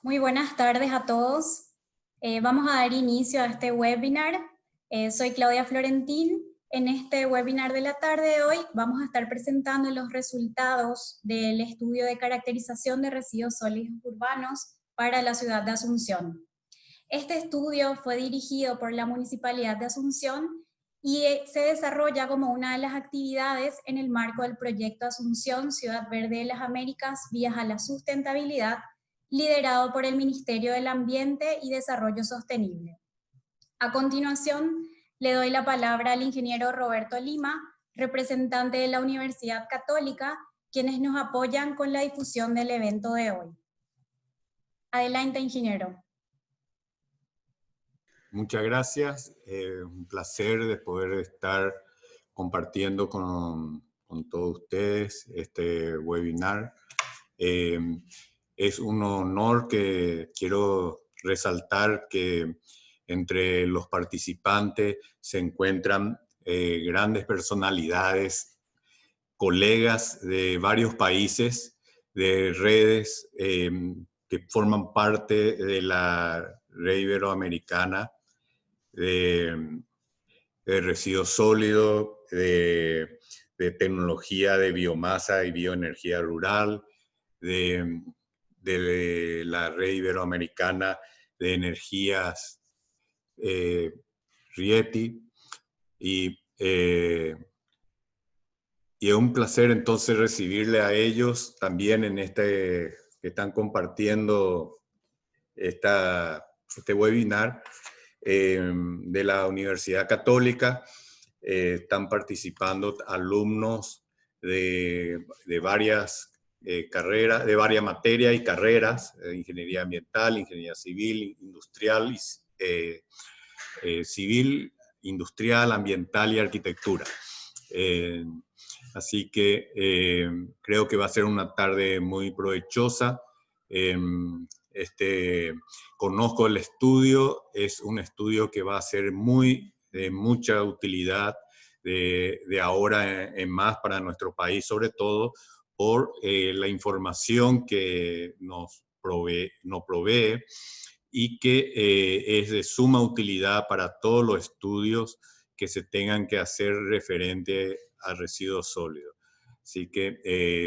Muy buenas tardes a todos. Vamos a dar inicio a este webinar. Soy Claudia Florentín. En este webinar de la tarde de hoy vamos a estar presentando los resultados del estudio de caracterización de residuos sólidos urbanos para la ciudad de Asunción. Este estudio fue dirigido por la Municipalidad de Asunción y se desarrolla como una de las actividades en el marco del proyecto Asunción Ciudad Verde de las Américas Vías a la Sustentabilidad, liderado por el Ministerio del Ambiente y Desarrollo Sostenible. A continuación, le doy la palabra al ingeniero Roberto Lima, representante de la Universidad Católica, quienes nos apoyan con la difusión del evento de hoy. Adelante, ingeniero. Muchas gracias. Un placer de poder estar compartiendo con todos ustedes este webinar. Es un honor que quiero resaltar que entre los participantes se encuentran grandes personalidades, colegas de varios países, de redes que forman parte de la red iberoamericana de residuos sólidos, de tecnología de biomasa y bioenergía rural, de la red iberoamericana de energías Rieti, y es un placer entonces recibirle a ellos también en que están compartiendo este webinar de la Universidad Católica. Están participando alumnos de varias carreras, de varias materias y carreras, ingeniería ambiental, ingeniería civil, industrial, civil, industrial, ambiental y arquitectura. Así que creo que va a ser una tarde muy provechosa. Conozco el estudio, es un estudio que va a ser de mucha utilidad de ahora en más para nuestro país, sobre todo por la información que nos provee y que es de suma utilidad para todos los estudios que se tengan que hacer referente a residuos sólidos. Así que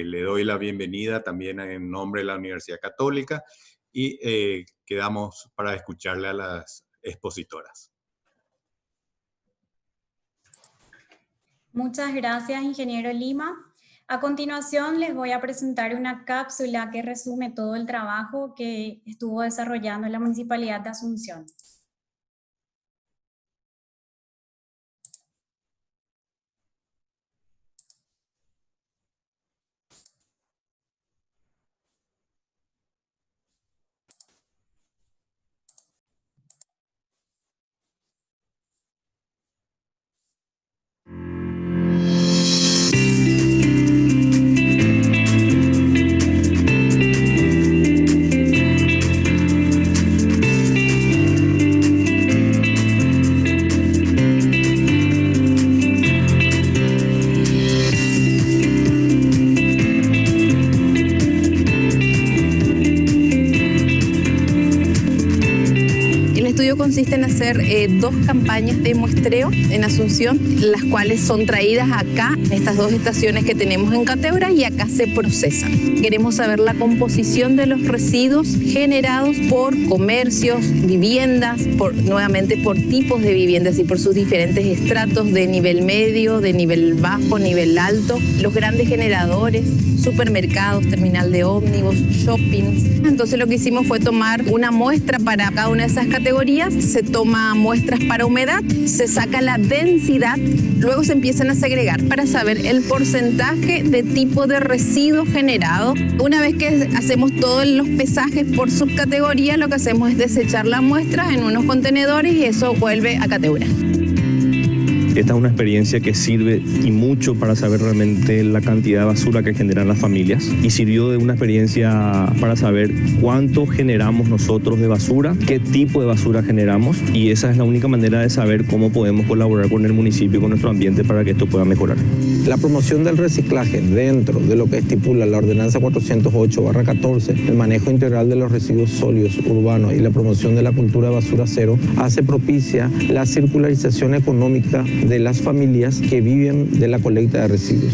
le doy la bienvenida también en nombre de la Universidad Católica y quedamos para escucharle a las expositoras. Muchas gracias, ingeniero Lima. A continuación les voy a presentar una cápsula que resume todo el trabajo que estuvo desarrollando la Municipalidad de Asunción. Consiste en hacer dos campañas de muestreo en Asunción, las cuales son traídas acá, en estas dos estaciones que tenemos en Cateura, y acá se procesan. Queremos saber la composición de los residuos generados por comercios, viviendas, nuevamente por tipos de viviendas y por sus diferentes estratos de nivel medio, de nivel bajo, nivel alto, los grandes generadores, supermercados, terminal de ómnibus, shoppings. Entonces lo que hicimos fue tomar una muestra para cada una de esas categorías, se toma muestras para humedad, se saca la densidad, luego se empiezan a segregar para saber el porcentaje de tipo de residuo generado. Una vez que hacemos todos los pesajes por subcategoría, lo que hacemos es desechar la muestra en unos contenedores y eso vuelve a Cateura. Esta es una experiencia que sirve y mucho para saber realmente la cantidad de basura que generan las familias, y sirvió de una experiencia para saber cuánto generamos nosotros de basura, qué tipo de basura generamos, y esa es la única manera de saber cómo podemos colaborar con el municipio y con nuestro ambiente para que esto pueda mejorar. La promoción del reciclaje dentro de lo que estipula la ordenanza 408/14, el manejo integral de los residuos sólidos urbanos y la promoción de la cultura de basura cero, hace propicia la circularización económica de las familias que viven de la colecta de residuos.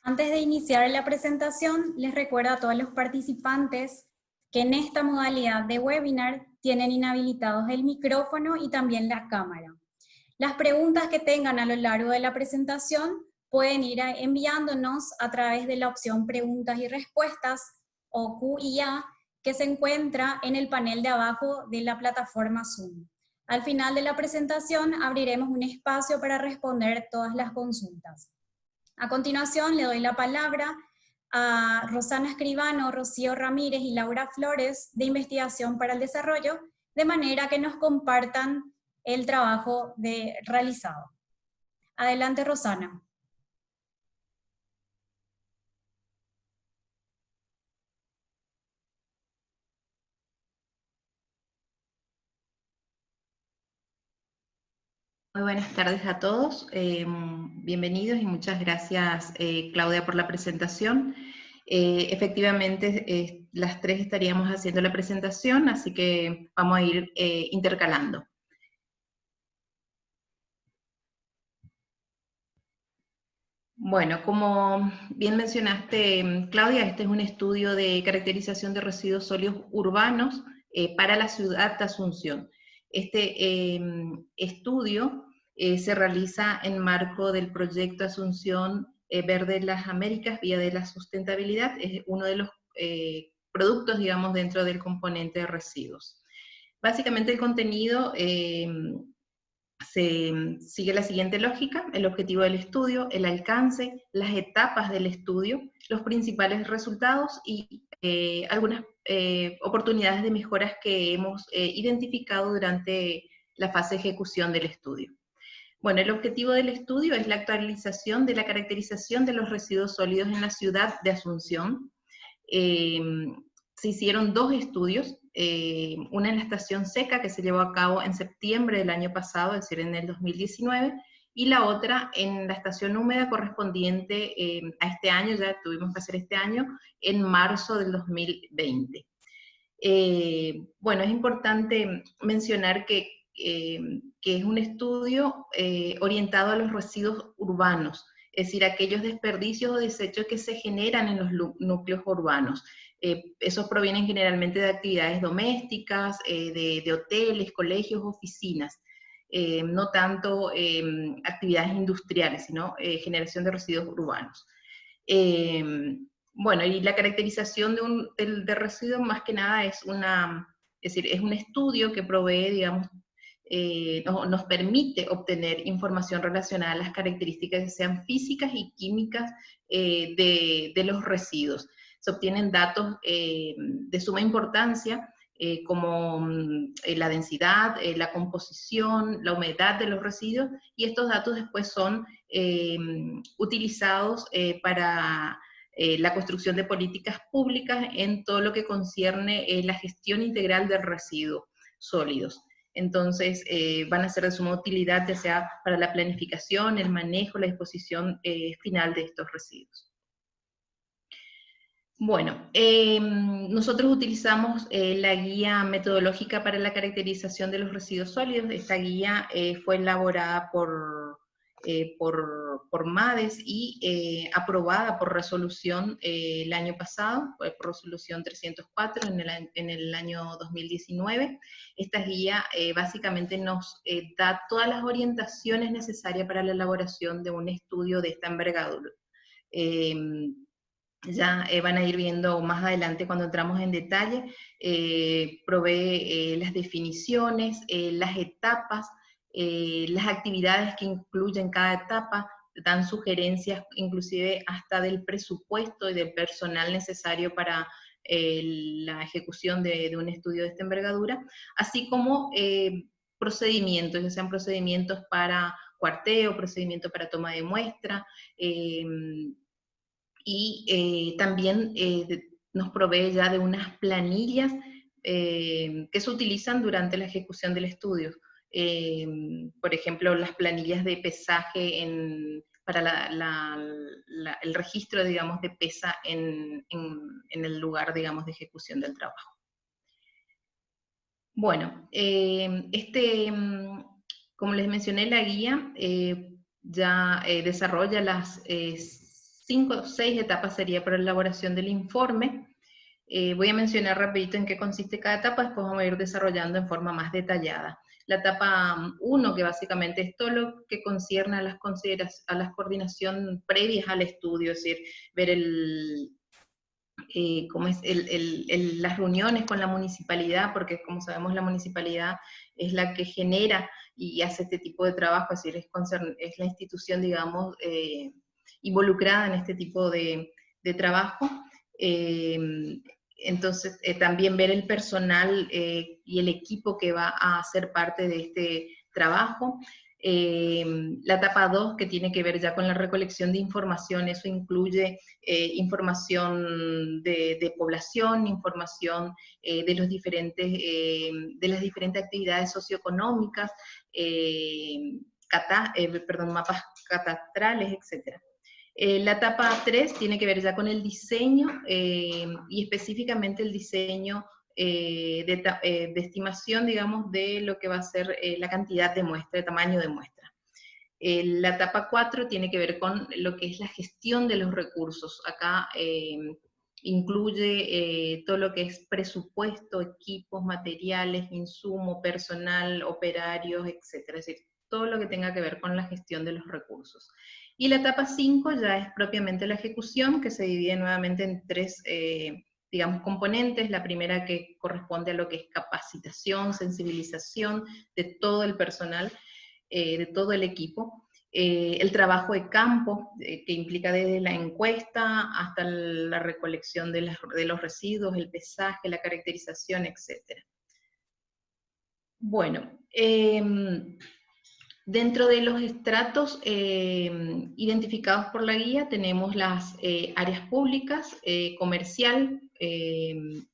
Antes de iniciar la presentación, les recuerdo a todos los participantes que en esta modalidad de webinar tienen inhabilitados el micrófono y también la cámara. Las preguntas que tengan a lo largo de la presentación pueden ir enviándonos a través de la opción preguntas y respuestas o Q&A que se encuentra en el panel de abajo de la plataforma Zoom. Al final de la presentación abriremos un espacio para responder todas las consultas. A continuación le doy la palabra a Rosana Escribano, Rocío Ramírez y Laura Flores de Investigación para el Desarrollo, de manera que nos compartan el trabajo realizado. Adelante, Rosana. Muy buenas tardes a todos, bienvenidos y muchas gracias Claudia por la presentación. Efectivamente las tres estaríamos haciendo la presentación, así que vamos a ir intercalando. Bueno, como bien mencionaste Claudia, este es un estudio de caracterización de residuos sólidos urbanos para la ciudad de Asunción. Este estudio se realiza en marco del proyecto Asunción Verde las Américas, Vía de la Sustentabilidad, es uno de los productos, digamos, dentro del componente de residuos. Básicamente el contenido se sigue la siguiente lógica: el objetivo del estudio, el alcance, las etapas del estudio, los principales resultados y algunas oportunidades de mejoras que hemos identificado durante la fase de ejecución del estudio. Bueno, el objetivo del estudio es la actualización de la caracterización de los residuos sólidos en la ciudad de Asunción. Se hicieron dos estudios, una en la estación seca que se llevó a cabo en septiembre del año pasado, es decir, en el 2019, y la otra en la estación húmeda correspondiente a este año, ya tuvimos que hacer este año, en marzo del 2020. Bueno, es importante mencionar que es un estudio orientado a los residuos urbanos, es decir, aquellos desperdicios o desechos que se generan en los núcleos urbanos. Esos provienen generalmente de actividades domésticas, de hoteles, colegios, oficinas, no tanto actividades industriales, sino generación de residuos urbanos. Bueno, y la caracterización de residuos más que nada es es un estudio que provee, digamos, nos permite obtener información relacionada a las características que sean físicas y químicas de los residuos. Se obtienen datos de suma importancia, como la densidad, la composición, la humedad de los residuos, y estos datos después son utilizados para la construcción de políticas públicas en todo lo que concierne la gestión integral de residuos sólidos. Entonces van a ser de suma utilidad, ya sea para la planificación, el manejo, la disposición final de estos residuos. Bueno, nosotros utilizamos la guía metodológica para la caracterización de los residuos sólidos. Esta guía fue elaborada por por MADES y aprobada por resolución el año pasado, por resolución 304 en el año 2019. Esta guía básicamente nos da todas las orientaciones necesarias para la elaboración de un estudio de esta envergadura. Ya van a ir viendo más adelante cuando entramos en detalle, provee las definiciones, las etapas, las actividades que incluyen cada etapa, dan sugerencias inclusive hasta del presupuesto y del personal necesario para la ejecución de un estudio de esta envergadura, así como procedimientos, ya sean procedimientos para cuarteo, procedimientos para toma de muestra, y también nos provee ya de unas planillas que se utilizan durante la ejecución del estudio. Por ejemplo, las planillas de pesaje para el registro, digamos, de pesa en el lugar, digamos, de ejecución del trabajo. Bueno, como les mencioné, la guía ya desarrolla las 5 o 6 etapas sería para la elaboración del informe. Voy a mencionar rapidito en qué consiste cada etapa, después vamos a ir desarrollando en forma más detallada. La etapa 1, que básicamente es todo lo que concierne a las coordinación previas al estudio, es decir, ver cómo es las reuniones con la municipalidad, porque como sabemos la municipalidad es la que genera y hace este tipo de trabajo, es decir, es la institución, digamos, involucrada en este tipo de trabajo. Entonces, también ver el personal y el equipo que va a ser parte de este trabajo. La etapa 2, que tiene que ver ya con la recolección de información, eso incluye información de población, información de las diferentes actividades socioeconómicas, mapas catastrales, etc. La etapa 3 tiene que ver ya con el diseño y específicamente el diseño de estimación, digamos, de lo que va a ser la cantidad de muestra, el tamaño de muestra. La etapa 4 tiene que ver con lo que es la gestión de los recursos. Acá incluye todo lo que es presupuesto, equipos, materiales, insumo, personal, operarios, etc. Es decir, todo lo que tenga que ver con la gestión de los recursos. Y la etapa 5 ya es propiamente la ejecución, que se divide nuevamente en 3, digamos, componentes. La primera, que corresponde a lo que es capacitación, sensibilización de todo el personal, de todo el equipo. El trabajo de campo, que implica desde la encuesta hasta la recolección de los residuos, el pesaje, la caracterización, etc. Bueno, dentro de los estratos identificados por la guía tenemos las áreas públicas, comercial,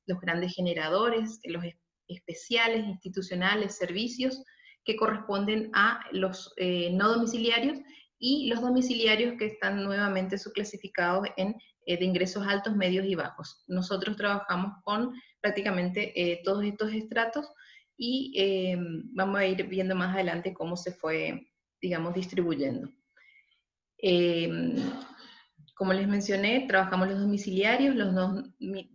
los grandes generadores, los especiales, institucionales, servicios, que corresponden a los no domiciliarios, y los domiciliarios que están nuevamente subclasificados de ingresos altos, medios y bajos. Nosotros trabajamos con prácticamente todos estos estratos, y vamos a ir viendo más adelante cómo se fue, digamos, distribuyendo. Como les mencioné, trabajamos los domiciliarios, los no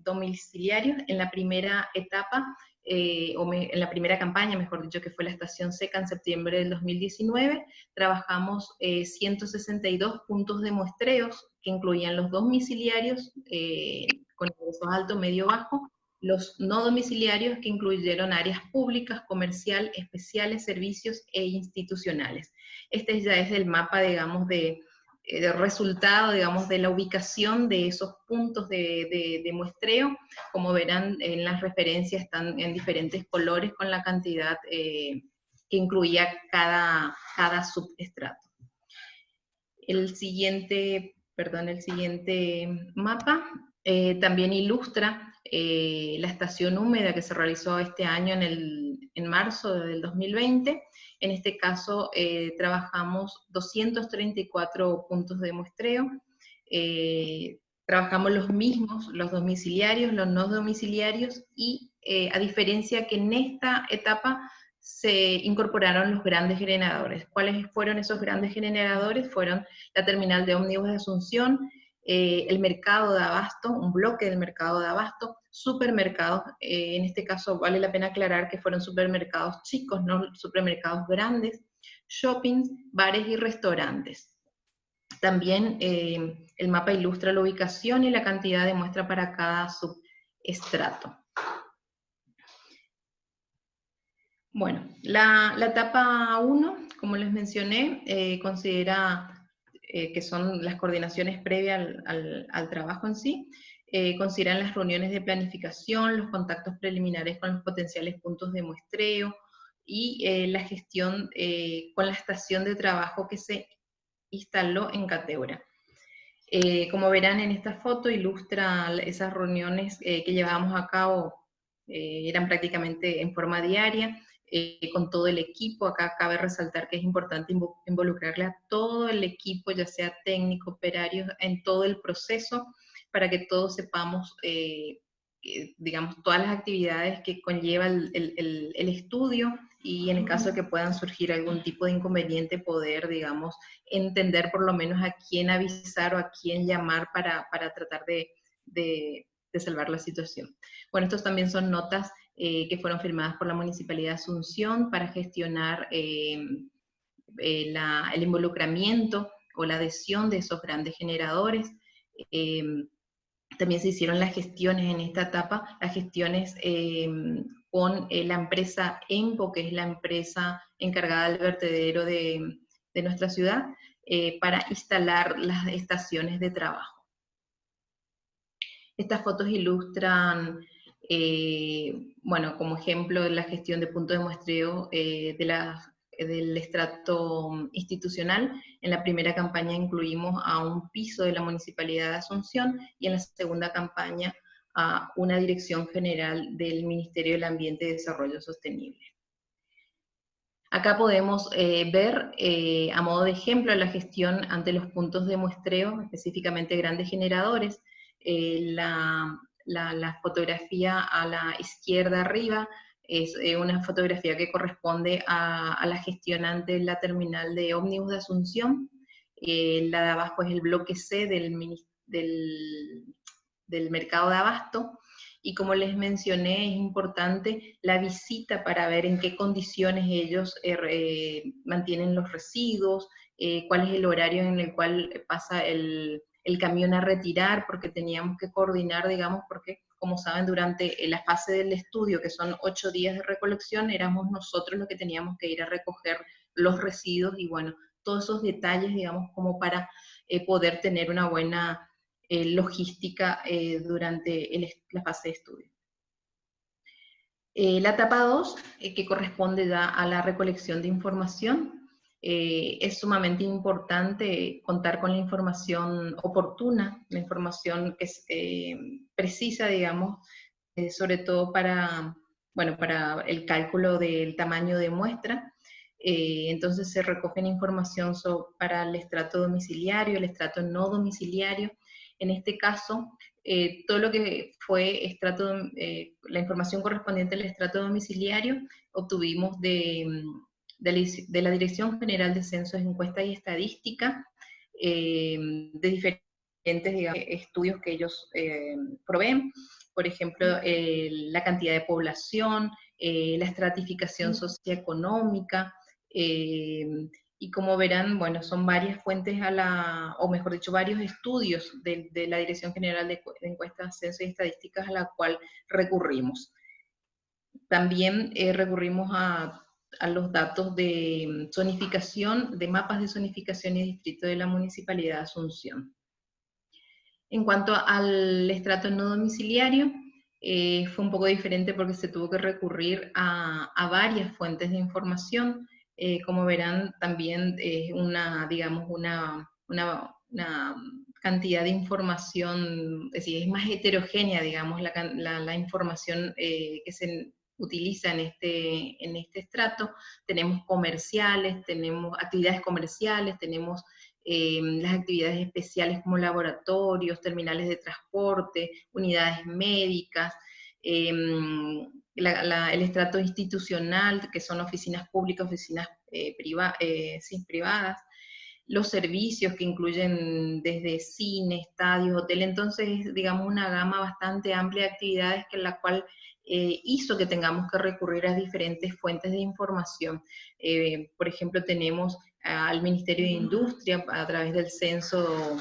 domiciliarios. En la primera etapa, en la primera campaña, mejor dicho, que fue la estación seca en septiembre del 2019, trabajamos 162 puntos de muestreos, que incluían los domiciliarios con ingresos alto, medio, bajo, los no domiciliarios, que incluyeron áreas públicas, comercial, especiales, servicios e institucionales. Este ya es el mapa, digamos, de resultado, digamos, de la ubicación de esos puntos de muestreo. Como verán, en las referencias están en diferentes colores con la cantidad que incluía cada subestrato. El siguiente mapa también ilustra la estación húmeda que se realizó este año en marzo del 2020. En este caso trabajamos 234 puntos de muestreo. Trabajamos los mismos, los domiciliarios, los no domiciliarios, y a diferencia que en esta etapa se incorporaron los grandes generadores. ¿Cuáles fueron esos grandes generadores? Fueron la terminal de ómnibus de Asunción, el mercado de abasto, un bloque del mercado de abasto, supermercados, en este caso vale la pena aclarar que fueron supermercados chicos, no supermercados grandes, shoppings, bares y restaurantes. También el mapa ilustra la ubicación y la cantidad de muestra para cada subestrato. Bueno, la etapa 1, como les mencioné, considera que son las coordinaciones previas al trabajo en sí, consideran las reuniones de planificación, los contactos preliminares con los potenciales puntos de muestreo y la gestión con la estación de trabajo que se instaló en Cateura. Como verán en esta foto, ilustra esas reuniones que llevábamos a cabo, eran prácticamente en forma diaria, con todo el equipo. Acá cabe resaltar que es importante involucrarle a todo el equipo, ya sea técnico, operario, en todo el proceso, para que todos sepamos, digamos, todas las actividades que conlleva el estudio, y en el caso de que puedan surgir algún tipo de inconveniente, poder, digamos, entender por lo menos a quién avisar o a quién llamar para tratar de salvar la situación. Bueno, estos también son notas que fueron firmadas por la Municipalidad de Asunción para gestionar el involucramiento o la adhesión de esos grandes generadores. También se hicieron las gestiones en esta etapa, las gestiones con la empresa EMPO, que es la empresa encargada del vertedero de nuestra ciudad, para instalar las estaciones de trabajo. Estas fotos ilustran, bueno, como ejemplo de la gestión de puntos de muestreo del estrato institucional. En la primera campaña incluimos a un piso de la Municipalidad de Asunción, y en la segunda campaña a una dirección general del Ministerio del Ambiente y Desarrollo Sostenible. Acá podemos ver, a modo de ejemplo, la gestión ante los puntos de muestreo, específicamente grandes generadores. La fotografía a la izquierda arriba es una fotografía que corresponde a la gestión ante la terminal de ómnibus de Asunción. La de abajo es el bloque C del mercado de abasto. Y como les mencioné, es importante la visita para ver en qué condiciones ellos mantienen los residuos, cuál es el horario en el cual pasa el camión a retirar, porque teníamos que coordinar, digamos, porque como saben, durante la fase del estudio, que son 8 días de recolección, éramos nosotros los que teníamos que ir a recoger los residuos, y bueno, todos esos detalles, digamos, como para poder tener una buena logística durante la fase de estudio. La etapa 2, que corresponde ya a la recolección de información, es sumamente importante contar con la información oportuna, la información que es precisa, digamos, sobre todo para el cálculo del tamaño de muestra. Entonces se recogen información para el estrato domiciliario, el estrato no domiciliario. En este caso, todo lo que fue la información correspondiente al estrato domiciliario, obtuvimos de la Dirección General de Censos, Encuestas y Estadística, de diferentes, digamos, estudios que ellos proveen. Por ejemplo, la cantidad de población, la estratificación socioeconómica, y como verán, bueno, son varias fuentes o mejor dicho, varios estudios de la Dirección General de Encuestas, Censos y Estadísticas a la cual recurrimos. También recurrimos a los datos de zonificación, de mapas de zonificación y distrito de la Municipalidad de Asunción. En cuanto al estrato no domiciliario, fue un poco diferente porque se tuvo que recurrir a varias fuentes de información. Como verán, también es una cantidad de información, es decir, es más heterogénea, digamos, la información que se utiliza en este estrato. Tenemos comerciales, tenemos actividades comerciales, tenemos las actividades especiales como laboratorios, terminales de transporte, unidades médicas, el estrato institucional, que son oficinas públicas, oficinas privadas, los servicios que incluyen desde cine, estadios, hotel, entonces digamos una gama bastante amplia de actividades que la cual hizo que tengamos que recurrir a diferentes fuentes de información. Por ejemplo, tenemos al Ministerio de Industria a través del censo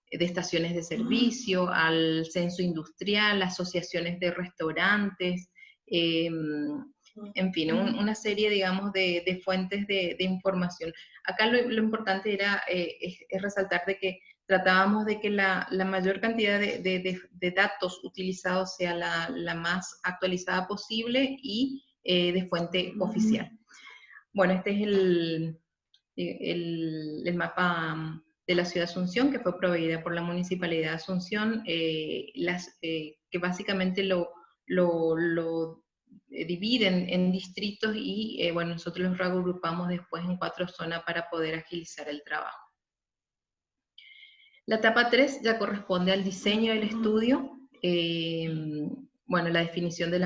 de estaciones de servicio, al censo industrial, asociaciones de restaurantes, en fin, una serie, digamos, de fuentes de información. Acá lo importante era es resaltar de que tratábamos de que la mayor cantidad de datos utilizados sea la más actualizada posible y de fuente oficial. Bueno, este es el mapa de la ciudad de Asunción, que fue proveída por la Municipalidad de Asunción, que básicamente lo dividen en distritos y bueno, nosotros los reagrupamos después en 4 zonas para poder agilizar el trabajo. La etapa 3 ya corresponde al diseño del estudio, bueno, la definición de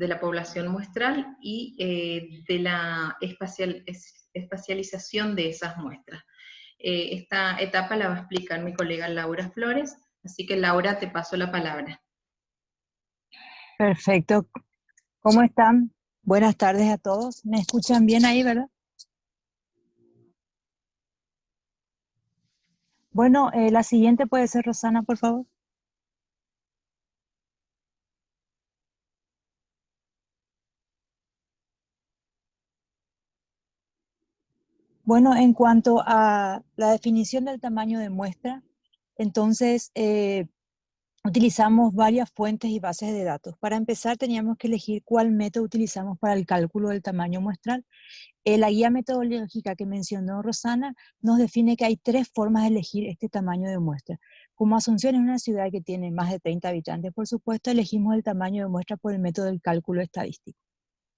la población muestral y de la espacialización de esas muestras. Esta etapa la va a explicar mi colega Laura Flores, así que Laura, te paso la palabra. Perfecto. ¿Cómo están? Buenas tardes a todos. ¿Me escuchan bien ahí, verdad? Bueno, la siguiente puede ser Rosana, por favor. Bueno, en cuanto a la definición del tamaño de muestra, entonces utilizamos varias fuentes y bases de datos. Para empezar, teníamos que elegir cuál método utilizamos para el cálculo del tamaño muestral. La guía metodológica que mencionó Rosana nos define que hay 3 formas de elegir este tamaño de muestra. Como Asunción es una ciudad que tiene más de 30 habitantes, por supuesto, elegimos el tamaño de muestra por el método del cálculo estadístico.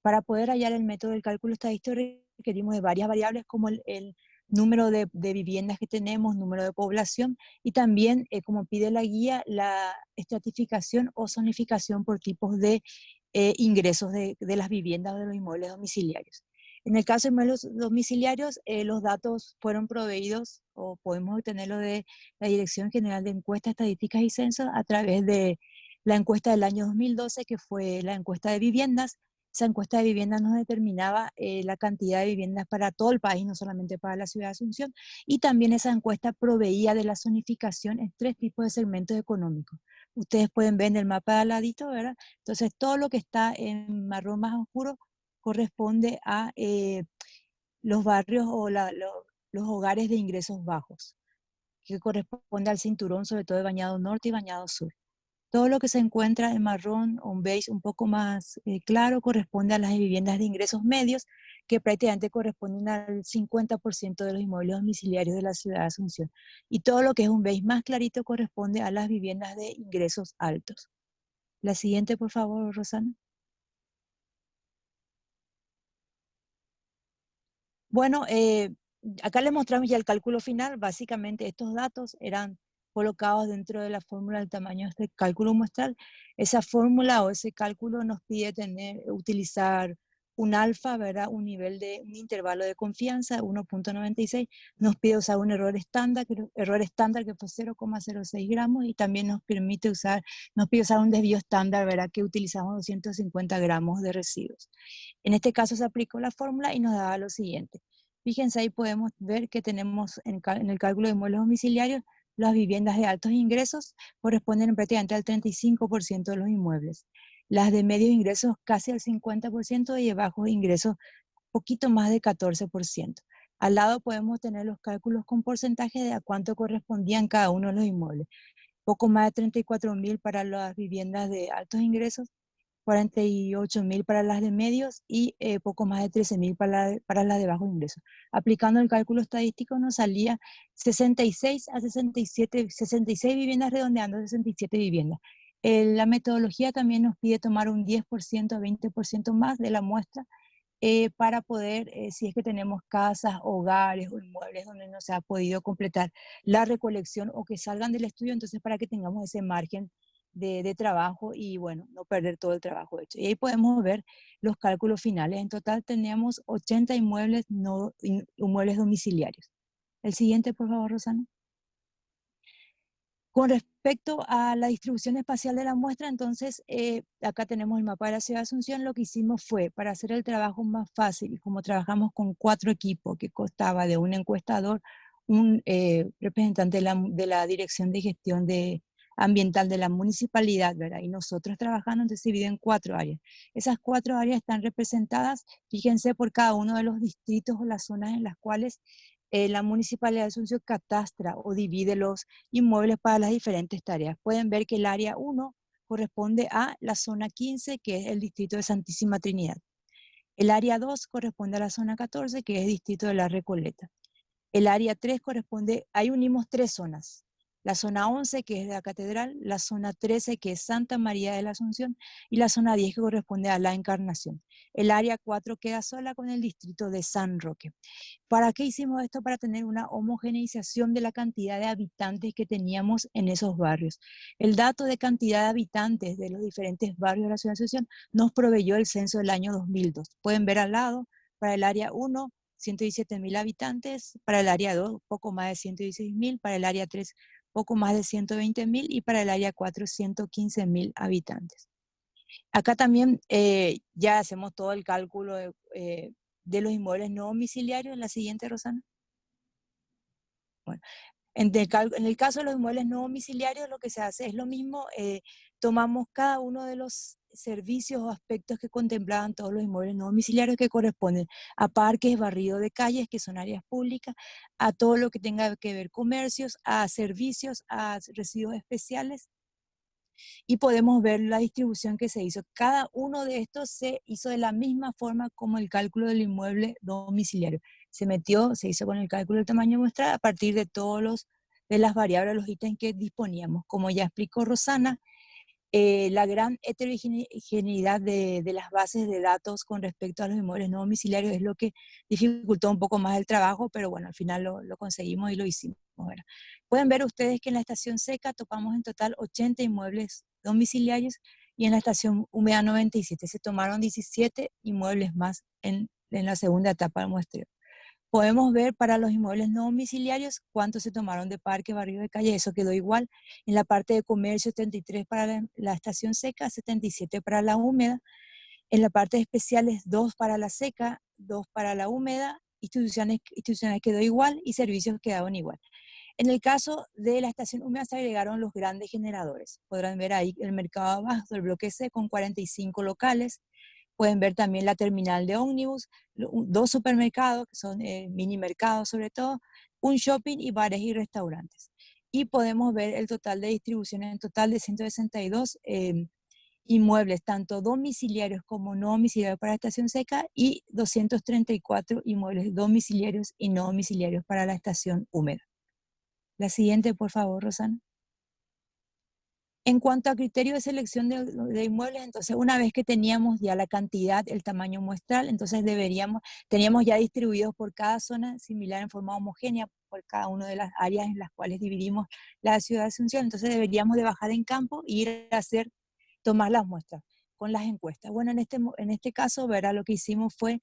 Para poder hallar el método del cálculo estadístico requerimos de varias variables como el número de viviendas que tenemos, número de población y también, como pide la guía, la estratificación o zonificación por tipos de ingresos de las viviendas o de los inmuebles domiciliarios. En el caso de inmuebles domiciliarios, los datos fueron proveídos o podemos obtenerlo de la Dirección General de Encuestas, Estadísticas y Censos a través de la encuesta del año 2012, que fue la encuesta de viviendas. Esa encuesta de viviendas nos determinaba la cantidad de viviendas para todo el país, no solamente para la ciudad de Asunción, y también esa encuesta proveía de la zonificación en 3 tipos de segmentos económicos. Ustedes pueden ver en el mapa de al ladito, ¿verdad? Entonces, todo lo que está en marrón más oscuro corresponde a los barrios o los hogares de ingresos bajos, que corresponde al cinturón, sobre todo de Bañado Norte y Bañado Sur. Todo lo que se encuentra en marrón o un beige un poco más claro corresponde a las viviendas de ingresos medios, que prácticamente corresponden al 50% de los inmuebles domiciliarios de la ciudad de Asunción. Y todo lo que es un beige más clarito corresponde a las viviendas de ingresos altos. La siguiente, por favor, Rosana. Bueno, acá les mostramos ya el cálculo final. Básicamente estos datos eran colocados dentro de la fórmula del tamaño de este cálculo muestral. Esa fórmula o ese cálculo nos pide utilizar un alfa, ¿verdad? Un intervalo de confianza, 1.96. Nos pide usar un error estándar que fue 0,06 gramos y también nos pide usar un desvío estándar, ¿verdad? Que utilizamos 250 gramos de residuos. En este caso se aplicó la fórmula y nos daba lo siguiente. Fíjense, ahí podemos ver que tenemos en el cálculo de inmuebles domiciliarios, las viviendas de altos ingresos corresponden prácticamente al 35% de los inmuebles. Las de medios ingresos casi al 50% y de bajos ingresos poquito más de 14%. Al lado podemos tener los cálculos con porcentaje de a cuánto correspondían cada uno de los inmuebles. Poco más de 34.000 para las viviendas de altos ingresos, 48.000 para las de medios y poco más de 13.000 para las de bajos ingresos. Aplicando el cálculo estadístico nos salía 66 a 67, 66 viviendas redondeando 67 viviendas. La metodología también nos pide tomar un 10% a 20% más de la muestra para poder, si es que tenemos casas, hogares o inmuebles donde no se ha podido completar la recolección o que salgan del estudio, entonces para que tengamos ese margen de trabajo y bueno, no perder todo el trabajo hecho. Y ahí podemos ver los cálculos finales. En total teníamos 80 inmuebles, inmuebles domiciliarios. El siguiente, por favor, Rosana. Con respecto a la distribución espacial de la muestra, entonces, acá tenemos el mapa de la ciudad de Asunción. Lo que hicimos fue, para hacer el trabajo más fácil, y como trabajamos con 4 equipos, que constaba de un encuestador, un representante de la Dirección de Gestión Ambiental de la municipalidad, ¿verdad? Y nosotros trabajando, entonces se divide en 4 áreas. Esas 4 áreas están representadas, fíjense, por cada uno de los distritos o las zonas en las cuales la Municipalidad de Asunción catastra o divide los inmuebles para las diferentes tareas. Pueden ver que el área 1 corresponde a la zona 15, que es el distrito de Santísima Trinidad. El área 2 corresponde a la zona 14, que es el distrito de La Recoleta. El área 3 corresponde, ahí unimos 3 zonas. La zona 11, que es de la Catedral, la zona 13, que es Santa María de la Asunción, y la zona 10, que corresponde a La Encarnación. El área 4 queda sola con el distrito de San Roque. ¿Para qué hicimos esto? Para tener una homogeneización de la cantidad de habitantes que teníamos en esos barrios. El dato de cantidad de habitantes de los diferentes barrios de la ciudad de Asunción nos proveyó el censo del año 2002. Pueden ver al lado, para el área 1, 117.000 habitantes, para el área 2, poco más de 116.000, para el área 3, poco más de 120.000, y para el área 4, 115.000 habitantes. Acá también ya hacemos todo el cálculo de los inmuebles no domiciliarios. La siguiente, Rosana. Bueno, en el caso de los inmuebles no domiciliarios, lo que se hace es lo mismo. Tomamos cada uno de los servicios o aspectos que contemplaban todos los inmuebles no domiciliarios, que corresponden a parques, barrido de calles, que son áreas públicas, a todo lo que tenga que ver comercios, a servicios, a residuos especiales, y podemos ver la distribución que se hizo. Cada uno de estos se hizo de la misma forma como el cálculo del inmueble domiciliario. Se hizo con el cálculo del tamaño muestral a partir de de las variables, los ítems que disponíamos. Como ya explicó Rosana, la gran heterogeneidad de las bases de datos con respecto a los inmuebles no domiciliarios es lo que dificultó un poco más el trabajo, pero bueno, al final lo conseguimos y lo hicimos. ¿Verdad? Pueden ver ustedes que en la estación seca topamos en total 80 inmuebles domiciliarios, y en la estación húmeda 97 se tomaron 17 inmuebles más en la segunda etapa del muestreo. Podemos ver para los inmuebles no domiciliarios cuántos se tomaron de parque, barrio de calle, eso quedó igual. En la parte de comercio, 33 para la estación seca, 77 para la húmeda. En la parte de especiales, 2 para la seca, 2 para la húmeda. Instituciones quedó igual, y servicios quedaron igual. En el caso de la estación húmeda se agregaron los grandes generadores. Podrán ver ahí el mercado abasto, el bloque C, con 45 locales. Pueden ver también la terminal de ómnibus, 2 supermercados, que son mini mercados sobre todo, un shopping y bares y restaurantes. Y podemos ver el total de distribución, en total de 162 inmuebles, tanto domiciliarios como no domiciliarios para la estación seca, y 234 inmuebles domiciliarios y no domiciliarios para la estación húmeda. La siguiente, por favor, Rosana. En cuanto a criterio de selección de inmuebles, entonces una vez que teníamos ya la cantidad, el tamaño muestral, entonces teníamos ya distribuidos por cada zona similar en forma homogénea, por cada una de las áreas en las cuales dividimos la ciudad de Asunción, entonces deberíamos de bajar en campo e ir a tomar las muestras con las encuestas. Bueno, en este caso, verá, lo que hicimos fue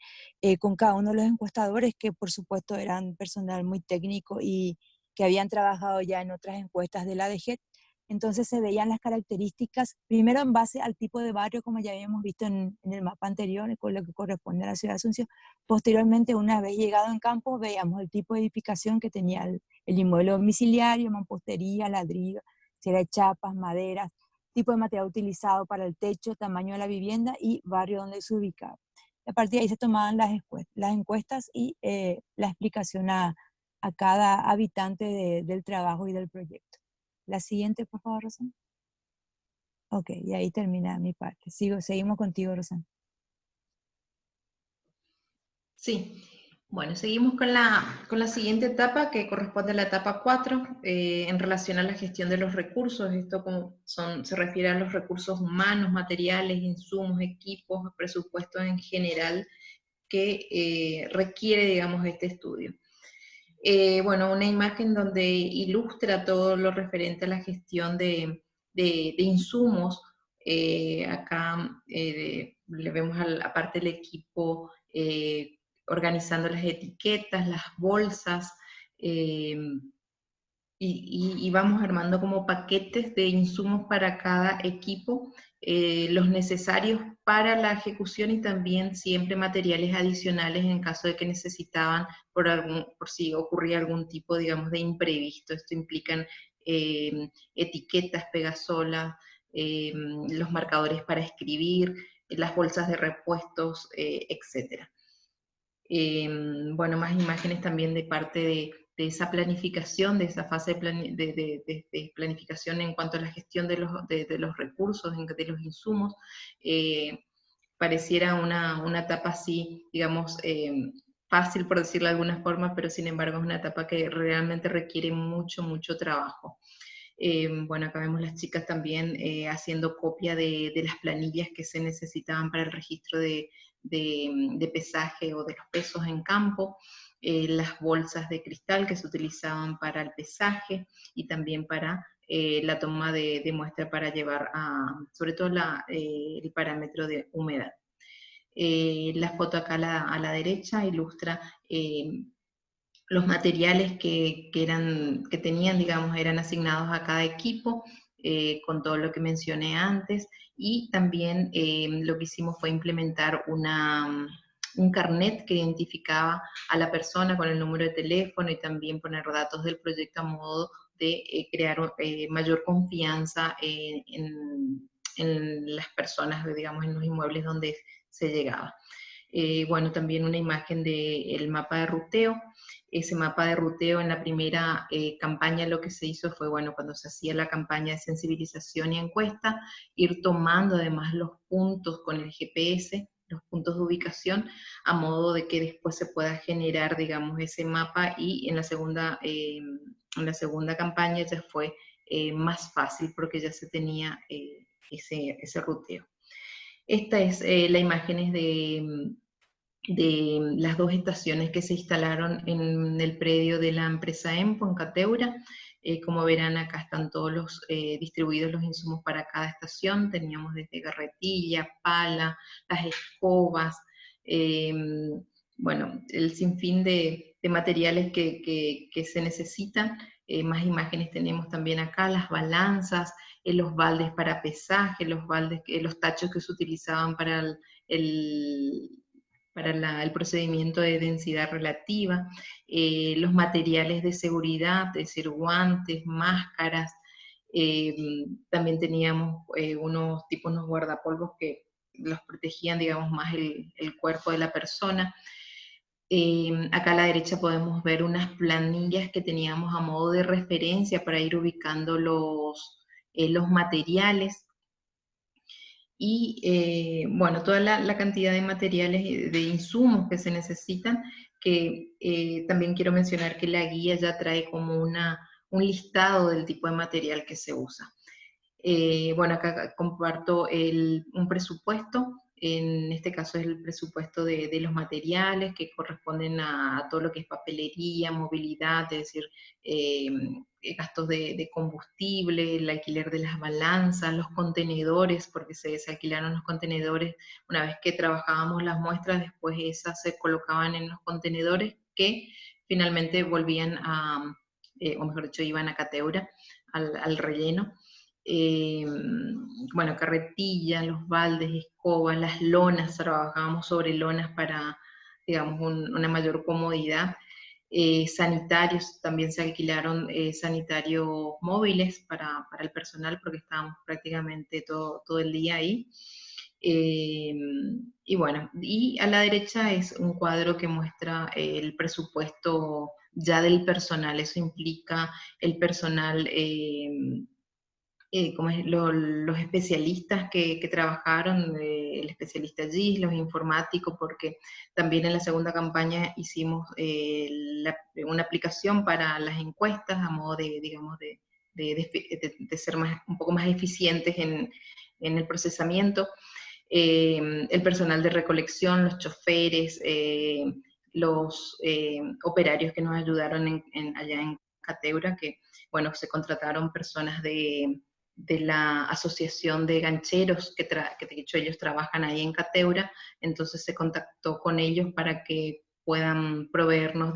con cada uno de los encuestadores, que por supuesto eran personal muy técnico y que habían trabajado ya en otras encuestas de la DGET. Entonces se veían las características, primero en base al tipo de barrio, como ya habíamos visto en el mapa anterior, con lo que corresponde a la ciudad de Asunción. Posteriormente, una vez llegado en campo, veíamos el tipo de edificación que tenía el inmueble domiciliario, mampostería, ladrillo, si era de chapas, maderas, tipo de material utilizado para el techo, tamaño de la vivienda y barrio donde se ubicaba. A partir de ahí se tomaban las encuestas y la explicación a cada habitante del trabajo y del proyecto. La siguiente, por favor, Rosana. Ok, y ahí termina mi parte. Seguimos contigo, Rosana. Sí, bueno, seguimos con la siguiente etapa, que corresponde a la etapa 4, en relación a la gestión de los recursos. Esto se refiere a los recursos humanos, materiales, insumos, equipos, presupuestos en general que requiere, digamos, este estudio. Bueno, una imagen donde ilustra todo lo referente a la gestión de de insumos. Acá le vemos aparte del equipo organizando las etiquetas, las bolsas, y vamos armando como paquetes de insumos para cada equipo, los necesarios para la ejecución y también siempre materiales adicionales en caso de que necesitaban por si ocurría algún tipo, digamos, de imprevisto. Esto implican etiquetas, pegasolas, los marcadores para escribir, las bolsas de repuestos, etc. Bueno, más imágenes también de parte de esa planificación, de esa fase de planificación en cuanto a la gestión de los recursos, de los insumos. Pareciera una etapa así, digamos, fácil por decirlo de alguna forma, pero sin embargo es una etapa que realmente requiere mucho, mucho trabajo. Bueno, acá vemos las chicas también haciendo copia de las planillas que se necesitaban para el registro de pesaje o de los pesos en campo, las bolsas de cristal que se utilizaban para el pesaje y también para la toma de muestra para llevar sobre todo el parámetro de humedad. La foto acá a la derecha ilustra los materiales que tenían, digamos, eran asignados a cada equipo, con todo lo que mencioné antes, y también lo que hicimos fue implementar un carnet que identificaba a la persona con el número de teléfono y también poner datos del proyecto a modo de crear mayor confianza en las personas, digamos, en los inmuebles donde se llegaba. Bueno, también una imagen del mapa de ruteo. Ese mapa de ruteo en la primera campaña lo que se hizo fue, bueno, cuando se hacía la campaña de sensibilización y encuesta, ir tomando además los puntos con el GPS, los puntos de ubicación, a modo de que después se pueda generar, digamos, ese mapa, y en la segunda campaña ya fue más fácil porque ya se tenía ese ruteo. Esta es la imagen de las dos estaciones que se instalaron en el predio de la empresa EMPO en Cateura. Como verán, acá están todos distribuidos los insumos para cada estación. Teníamos desde carretilla, pala, las escobas, bueno, el sinfín de materiales que se necesitan. Más imágenes tenemos también acá, las balanzas, los baldes para pesaje, los tachos que se utilizaban para el procedimiento de densidad relativa, los materiales de seguridad, es decir, guantes, máscaras. También teníamos unos guardapolvos que los protegían, digamos, más el cuerpo de la persona. Acá a la derecha podemos ver unas planillas que teníamos a modo de referencia para ir ubicando los materiales. Y bueno, toda la cantidad de materiales, de insumos que se necesitan, que también quiero mencionar que la guía ya trae como un listado del tipo de material que se usa. Bueno, acá comparto un presupuesto. En este caso es el presupuesto de los materiales que corresponden a todo lo que es papelería, movilidad, es decir, gastos de combustible, el alquiler de las balanzas, los contenedores, porque se alquilaron los contenedores una vez que trabajábamos las muestras, después esas se colocaban en los contenedores que finalmente volvían o mejor dicho, iban a Cateura, al relleno. Bueno, carretilla, los baldes, escobas, las lonas, trabajábamos sobre lonas para, digamos, una mayor comodidad. Sanitarios, también se alquilaron sanitarios móviles para el personal porque estábamos prácticamente todo el día ahí. Y bueno, y a la derecha es un cuadro que muestra el presupuesto ya del personal. Eso implica el personal, como es, los especialistas que trabajaron, el especialista GIS, los informáticos, porque también en la segunda campaña hicimos una aplicación para las encuestas a modo de, digamos, de ser un poco más eficientes en el procesamiento. El personal de recolección, los choferes, los operarios que nos ayudaron allá en Cateura, que bueno, se contrataron personas de la Asociación de Gancheros, que de hecho ellos trabajan ahí en Cateura, entonces se contactó con ellos para que puedan proveernos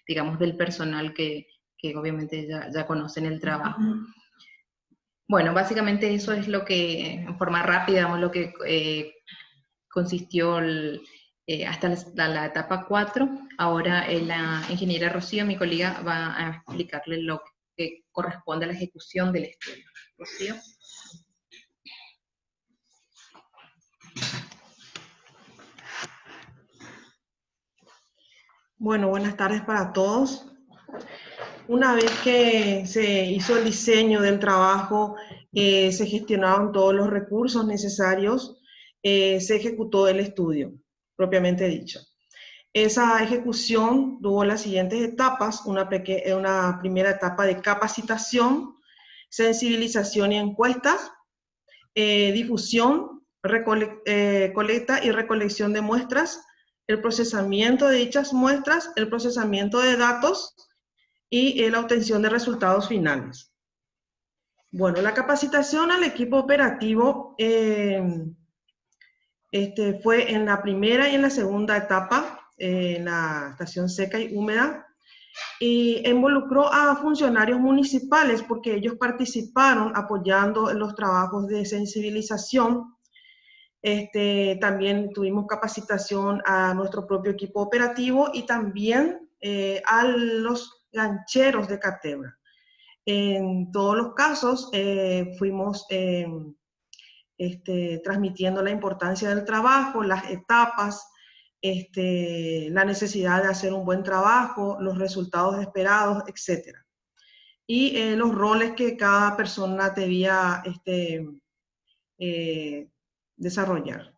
digamos, del personal que obviamente ya conocen el trabajo. Bueno, básicamente eso es lo que, en forma rápida, digamos, lo que consistió hasta la etapa 4. Ahora la ingeniera Rocío, mi colega, va a explicarle lo que corresponde a la ejecución del estudio. Rocío. Bueno, buenas tardes para todos. Una vez que se hizo el diseño del trabajo, se gestionaron todos los recursos necesarios, se ejecutó el estudio, propiamente dicho. Esa ejecución tuvo las siguientes etapas: una primera etapa de capacitación, sensibilización y encuestas, difusión, colecta y recolección de muestras, el procesamiento de dichas muestras, el procesamiento de datos y la obtención de resultados finales. Bueno, la capacitación al equipo operativo fue en la primera y en la segunda etapa, en la estación seca y húmeda, y involucró a funcionarios municipales porque ellos participaron apoyando en los trabajos de sensibilización. También tuvimos capacitación a nuestro propio equipo operativo y también a los gancheros de Cateura. En todos los casos fuimos transmitiendo la importancia del trabajo, las etapas, la necesidad de hacer un buen trabajo, los resultados esperados, etc. Y los roles que cada persona debía desarrollar.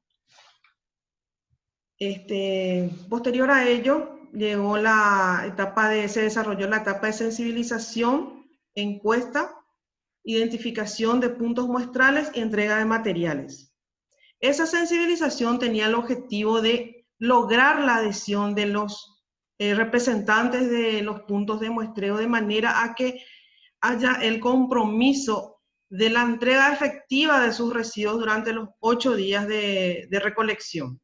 Posterior a ello, se desarrolló la etapa de sensibilización, encuesta, identificación de puntos muestrales y entrega de materiales. Esa sensibilización tenía el objetivo de lograr la adhesión de los representantes de los puntos de muestreo, de manera a que haya el compromiso de la entrega efectiva de sus residuos durante los 8 días de recolección.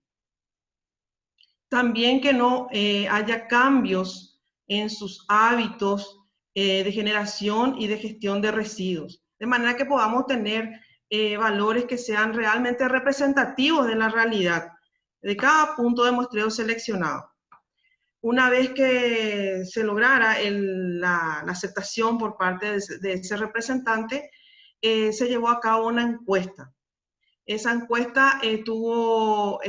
También que no haya cambios en sus hábitos de generación y de gestión de residuos, de manera que podamos tener valores que sean realmente representativos de la realidad de cada punto de muestreo seleccionado. Una vez que se lograra la aceptación por parte de ese representante, se llevó a cabo una encuesta. Esa encuesta tuvo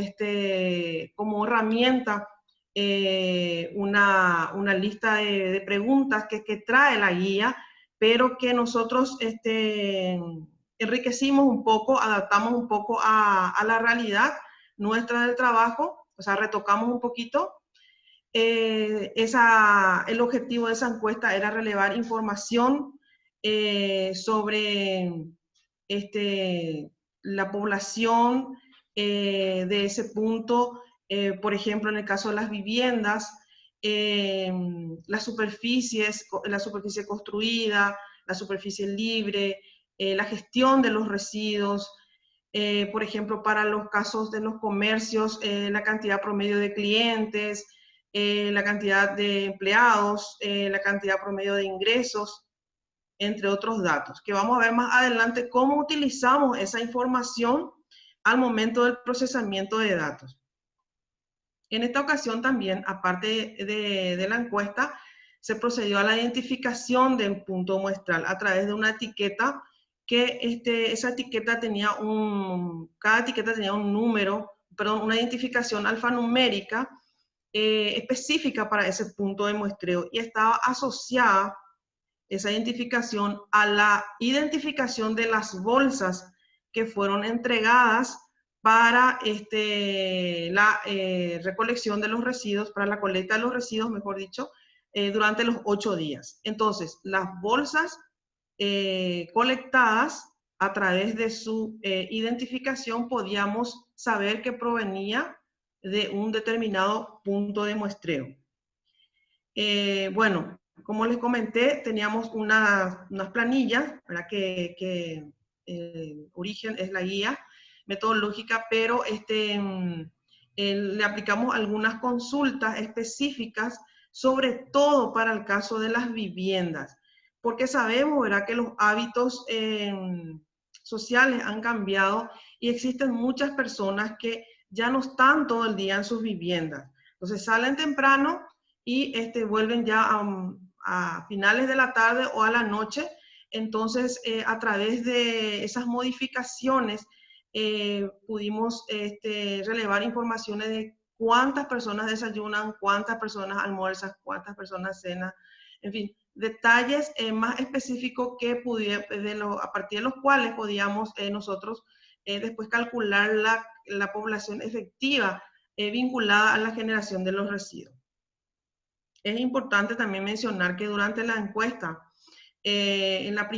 como herramienta una lista de preguntas que trae la guía, pero que nosotros enriquecimos un poco, adaptamos un poco a la realidad nuestra del trabajo, o sea, retocamos un poquito. El objetivo de esa encuesta era relevar información sobre la población de ese punto, por ejemplo, en el caso de las viviendas, la superficie construida, la superficie libre, la gestión de los residuos, por ejemplo, para los casos de los comercios, la cantidad promedio de clientes, la cantidad de empleados, la cantidad promedio de ingresos, entre otros datos, que vamos a ver más adelante cómo utilizamos esa información al momento del procesamiento de datos. En esta ocasión también, aparte de la encuesta, se procedió a la identificación del punto muestral a través de una etiqueta que esa etiqueta tenía cada etiqueta tenía un número, perdón, una identificación alfanumérica específica para ese punto de muestreo y estaba asociada esa identificación a la identificación de las bolsas que fueron entregadas para la recolección de los residuos, para la colecta de los residuos, mejor dicho, durante los 8 días. Entonces, las bolsas colectadas a través de su identificación podíamos saber que provenía de un determinado punto de muestreo. Bueno, como les comenté, teníamos unas planillas, ¿verdad? que origen es la guía metodológica, pero le aplicamos algunas consultas específicas, sobre todo para el caso de las viviendas, porque sabemos, ¿verdad?, que los hábitos sociales han cambiado y existen muchas personas que ya no están todo el día en sus viviendas. Entonces salen temprano y vuelven ya a finales de la tarde o a la noche. Entonces, a través de esas modificaciones, pudimos relevar informaciones de cuántas personas desayunan, cuántas personas almuerzan, cuántas personas cenan, en fin, detalles más específicos que a partir de los cuales podíamos nosotros después calcular la población efectiva vinculada a la generación de los residuos. Es importante también mencionar que durante la encuesta, en la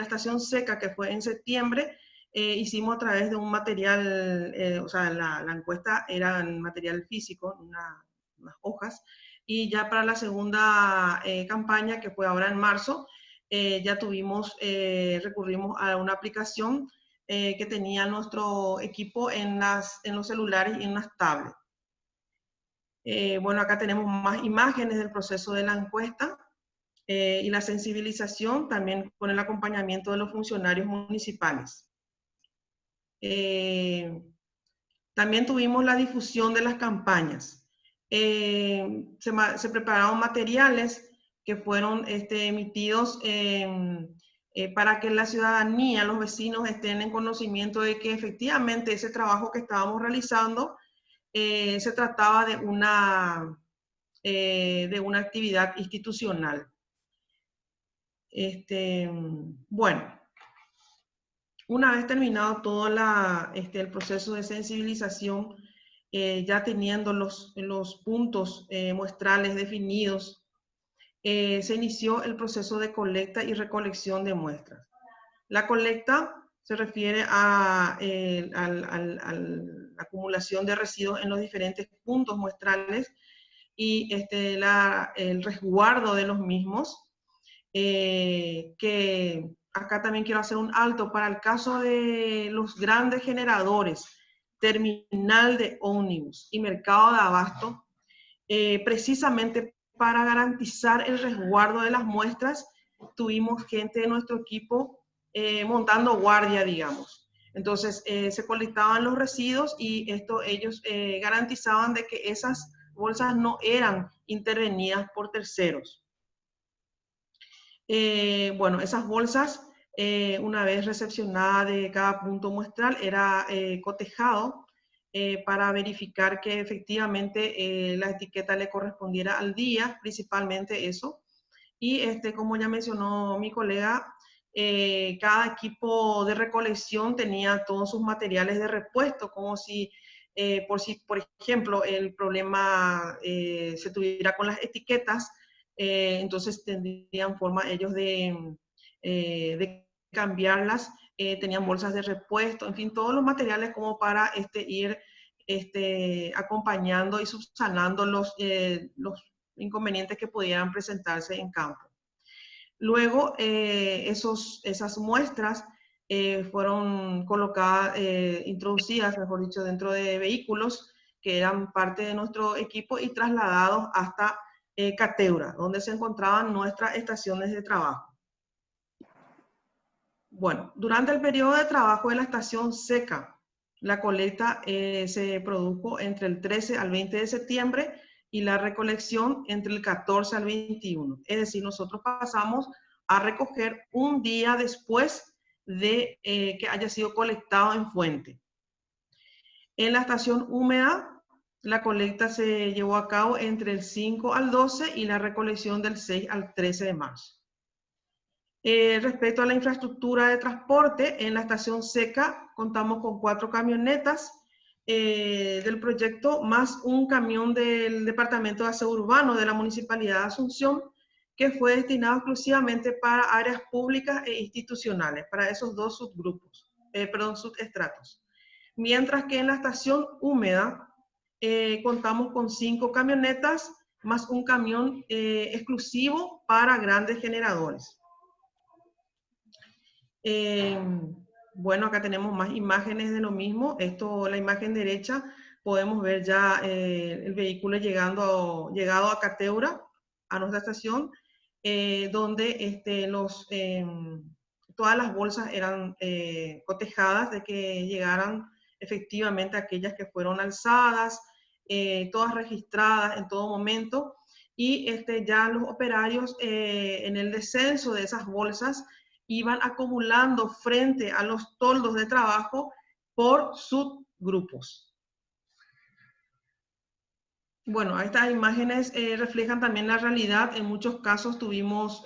estación seca, que fue en septiembre, hicimos a través de un material, o sea, la encuesta era en material físico, unas hojas, y ya para la segunda campaña, que fue ahora en marzo, ya recurrimos a una aplicación que tenía nuestro equipo en los celulares y en las tablets. Bueno, acá tenemos más imágenes del proceso de la encuesta y la sensibilización, también con el acompañamiento de los funcionarios municipales. También tuvimos la difusión de las campañas. Se prepararon materiales que fueron emitidos para que la ciudadanía, los vecinos, estén en conocimiento de que efectivamente ese trabajo que estábamos realizando se trataba de una actividad institucional. Bueno, una vez terminado todo el proceso de sensibilización, ya teniendo los puntos muestrales definidos, se inició el proceso de colecta y recolección de muestras. La colecta se refiere a la acumulación de residuos en los diferentes puntos muestrales y el resguardo de los mismos, que acá también quiero hacer un alto para el caso de los grandes generadores, terminal de ómnibus y mercado de abasto, precisamente para garantizar el resguardo de las muestras, tuvimos gente de nuestro equipo montando guardia, digamos. Entonces, se colectaban los residuos y ellos garantizaban de que esas bolsas no eran intervenidas por terceros. Bueno, esas bolsas, una vez recepcionada de cada punto muestral, era cotejado para verificar que efectivamente la etiqueta le correspondiera al día, principalmente eso. Y como ya mencionó mi colega, cada equipo de recolección tenía todos sus materiales de repuesto, como si, por ejemplo, el problema se tuviera con las etiquetas, entonces tendrían forma ellos de cambiarlas, tenían bolsas de repuesto, en fin, todos los materiales como para ir acompañando y subsanando los inconvenientes que pudieran presentarse en campo. Luego, esas muestras fueron colocadas, introducidas, mejor dicho, dentro de vehículos que eran parte de nuestro equipo y trasladados hasta Cateura, donde se encontraban nuestras estaciones de trabajo. Bueno, durante el periodo de trabajo de la estación seca, la colecta se produjo entre el 13 al 20 de septiembre y la recolección entre el 14 al 21. Es decir, nosotros pasamos a recoger un día después de que haya sido colectado en fuente. En la estación húmeda, la colecta se llevó a cabo entre el 5 al 12 y la recolección del 6 al 13 de marzo. Respecto a la infraestructura de transporte, en la estación seca contamos con 4 camionetas del proyecto, más un camión del Departamento de Aseo Urbano de la Municipalidad de Asunción, que fue destinado exclusivamente para áreas públicas e institucionales, para esos dos subestratos. Mientras que en la estación húmeda contamos con 5 camionetas, más un camión exclusivo para grandes generadores. Bueno, acá tenemos más imágenes de lo mismo. La imagen derecha, podemos ver ya el vehículo llegado a Cateura, a nuestra estación, donde todas las bolsas eran cotejadas de que llegaran efectivamente aquellas que fueron alzadas, todas registradas en todo momento, y ya los operarios en el descenso de esas bolsas iban acumulando frente a los toldos de trabajo por subgrupos. Bueno, estas imágenes reflejan también la realidad. En muchos casos tuvimos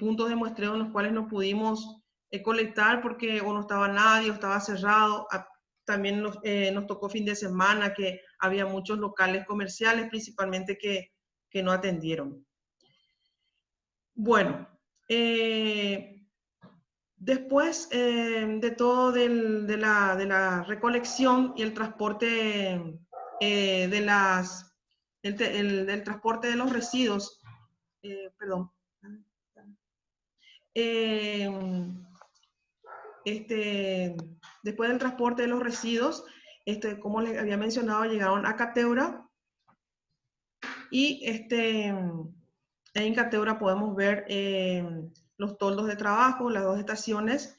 puntos de muestreo en los cuales no pudimos colectar porque o no estaba nadie o estaba cerrado. También nos tocó fin de semana que había muchos locales comerciales principalmente que no atendieron. Bueno, después de todo de la recolección y el transporte del transporte de los residuos, después del transporte de los residuos, como les había mencionado, llegaron a Cateura y en Cateura podemos ver los toldos de trabajo, las 2 estaciones,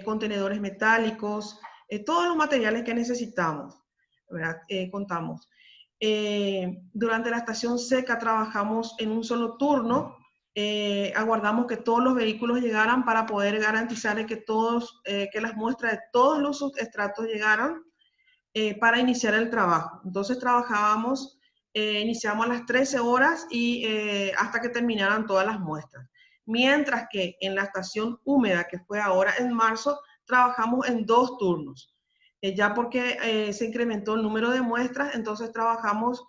contenedores metálicos, todos los materiales que necesitamos, ¿verdad? Contamos. Durante la estación seca trabajamos en un solo turno, aguardamos que todos los vehículos llegaran para poder garantizar que las muestras de todos los subestratos llegaran para iniciar el trabajo. Entonces iniciamos a las 13 horas y hasta que terminaran todas las muestras. Mientras que en la estación húmeda, que fue ahora en marzo, trabajamos en 2 turnos. Ya porque se incrementó el número de muestras, entonces trabajamos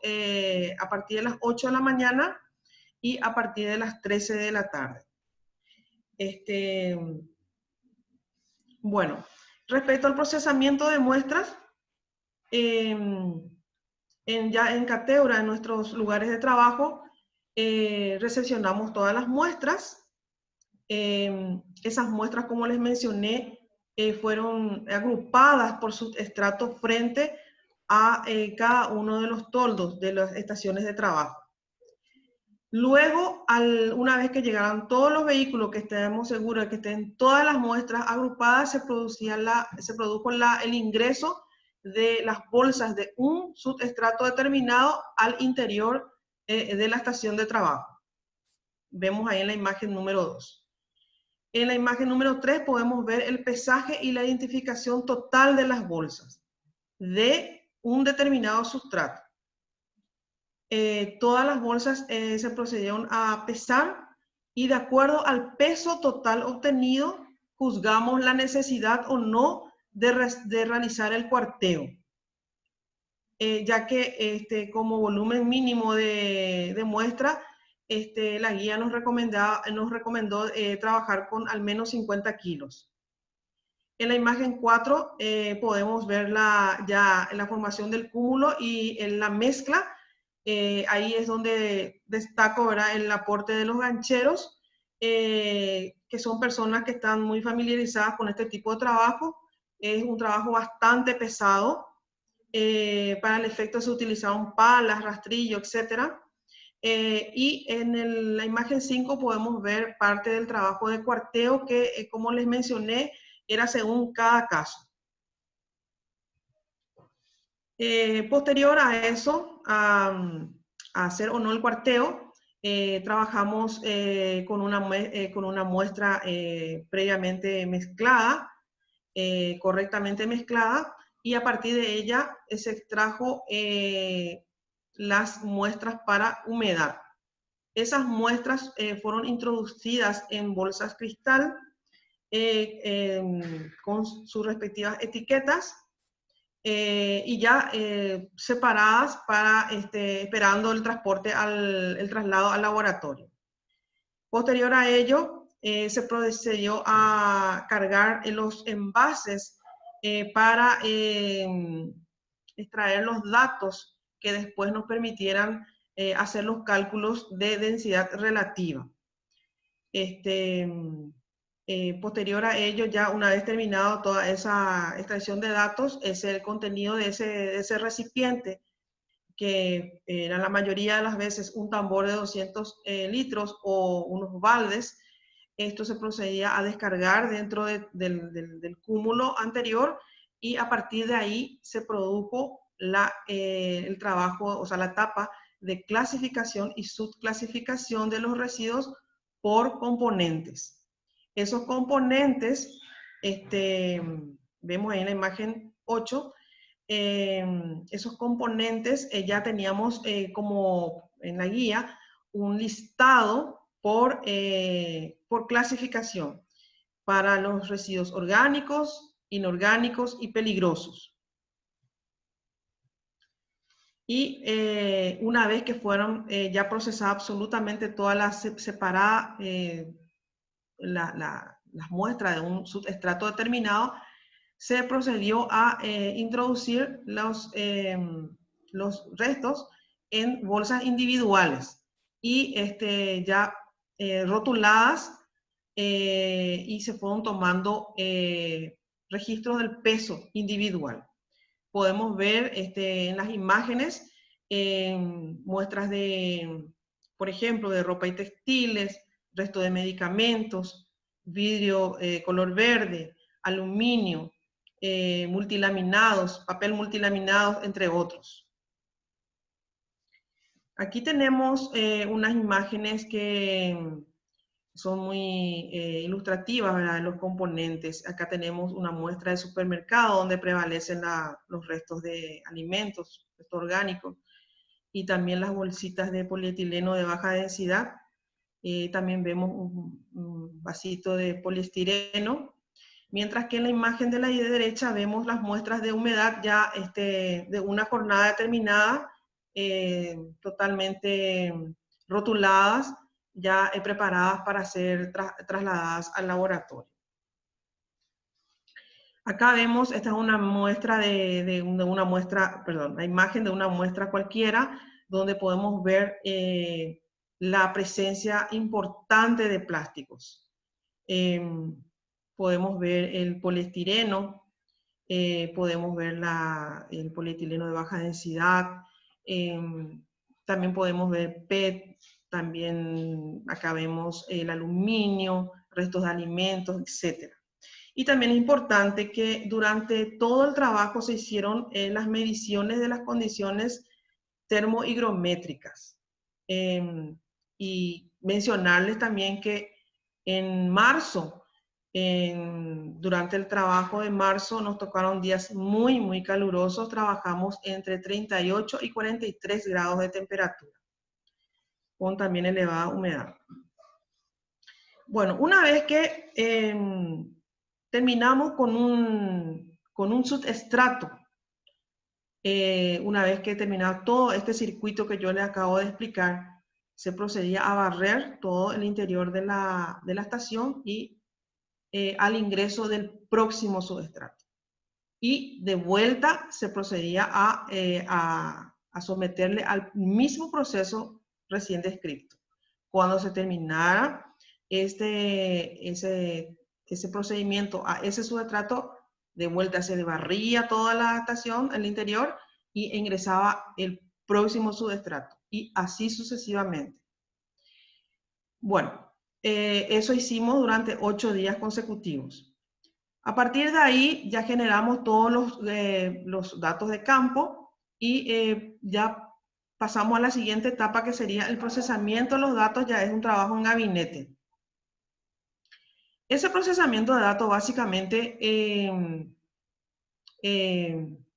a partir de las 8 de la mañana y a partir de las 13 de la tarde. Bueno, respecto al procesamiento de muestras, ya en Cateura, en nuestros lugares de trabajo, recepcionamos todas las muestras. Esas muestras, como les mencioné, fueron agrupadas por subestrato frente a cada uno de los toldos de las estaciones de trabajo. Luego, una vez que llegaran todos los vehículos, que estemos seguros de que estén todas las muestras agrupadas, se produjo el ingreso de las bolsas de un subestrato determinado al interior de la estación de trabajo. Vemos ahí en la imagen número 2. En la imagen número 3 podemos ver el pesaje y la identificación total de las bolsas de un determinado sustrato. Todas las bolsas se procedieron a pesar y de acuerdo al peso total obtenido, juzgamos la necesidad o no de realizar el cuarteo. Ya que como volumen mínimo de muestra, la guía nos recomendó trabajar con al menos 50 kilos. En la imagen 4 podemos ver ya la formación del cúmulo y en la mezcla. Ahí es donde destaco, ¿verdad?, el aporte de los gancheros, que son personas que están muy familiarizadas con este tipo de trabajo. Es un trabajo bastante pesado. Para el efecto se utilizaron palas, rastrillo, etc. Y en la imagen 5 podemos ver parte del trabajo de cuarteo que, como les mencioné, era según cada caso. Posterior a eso, a hacer o no el cuarteo, trabajamos con una muestra previamente mezclada, correctamente mezclada, y a partir de ella se extrajo las muestras para humedad. Esas muestras fueron introducidas en bolsas cristal con sus respectivas etiquetas y ya separadas para esperando el traslado al laboratorio. Posterior a ello, se procedió a cargar los envases para extraer los datos que después nos permitieran hacer los cálculos de densidad relativa. Posterior a ello, ya una vez terminado toda esa extracción de datos, es el contenido de ese recipiente, que era la mayoría de las veces un tambor de 200 litros o unos baldes. Esto se procedía a descargar dentro del cúmulo anterior, y a partir de ahí se produjo el trabajo, o sea, la etapa de clasificación y subclasificación de los residuos por componentes. Esos componentes, vemos ahí en la imagen 8, esos componentes ya teníamos como en la guía un listado por clasificación para los residuos orgánicos, inorgánicos y peligrosos. Y una vez que fueron ya procesadas absolutamente todas las separadas, las muestras de un subestrato determinado, se procedió a introducir los restos en bolsas individuales y ya rotuladas, y se fueron tomando registros del peso individual. Podemos ver en las imágenes muestras de, por ejemplo, de ropa y textiles, resto de medicamentos, vidrio color verde, aluminio, multilaminados, papel multilaminados, entre otros. Aquí tenemos unas imágenes que son muy ilustrativas, ¿verdad?, de los componentes. Acá tenemos una muestra de supermercado donde prevalecen los restos de alimentos, restos orgánicos, y también las bolsitas de polietileno de baja densidad. También vemos un vasito de poliestireno, mientras que en la imagen de la derecha vemos las muestras de humedad ya de una jornada determinada, totalmente rotuladas, ya preparadas para ser trasladadas al laboratorio. Acá vemos, esta es una muestra la imagen de una muestra cualquiera, donde podemos ver la presencia importante de plásticos. Podemos ver el poliestireno, podemos ver el polietileno de baja densidad, también podemos ver PET, también acá vemos el aluminio, restos de alimentos, etc. Y también es importante que durante todo el trabajo se hicieron las mediciones de las condiciones termohigrométricas. Y mencionarles también que en marzo, durante el trabajo de marzo, nos tocaron días muy, muy calurosos. Trabajamos entre 38 y 43 grados de temperatura, con también elevada humedad. Bueno, una vez que terminamos con un subestrato, una vez que terminaba todo este circuito que yo les acabo de explicar, se procedía a barrer todo el interior de la estación y al ingreso del próximo subestrato. Y de vuelta se procedía a someterle al mismo proceso recién descrito. Cuando se terminara ese procedimiento a ese subestrato, de vuelta se barría toda la estación, el interior, y ingresaba el próximo subestrato, y así sucesivamente. Bueno, eso hicimos durante 8 días consecutivos. A partir de ahí ya generamos todos los datos de campo, y ya pasamos a la siguiente etapa, que sería el procesamiento de los datos. Ya es un trabajo en gabinete. Ese procesamiento de datos básicamente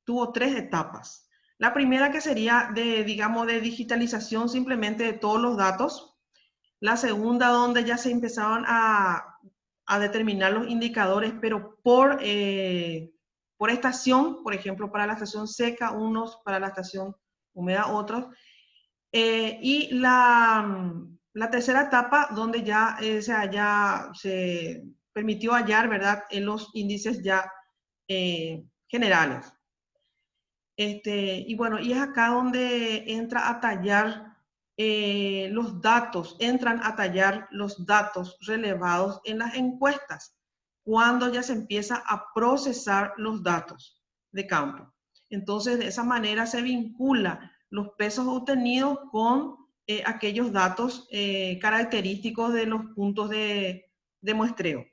tuvo 3 etapas. La primera, que sería digamos, de digitalización simplemente de todos los datos. La segunda, donde ya se empezaban a determinar los indicadores, pero por estación. Por ejemplo, para la estación seca, unos; para la estación húmeda, otros. Y la tercera etapa, donde ya se permitió hallar, ¿verdad?, en los índices ya generales. Y bueno, y es acá donde entra a tallar los datos, entran a tallar los datos relevados en las encuestas, cuando ya se empieza a procesar los datos de campo. Entonces, de esa manera se vincula los pesos obtenidos con aquellos datos característicos de los puntos de muestreo.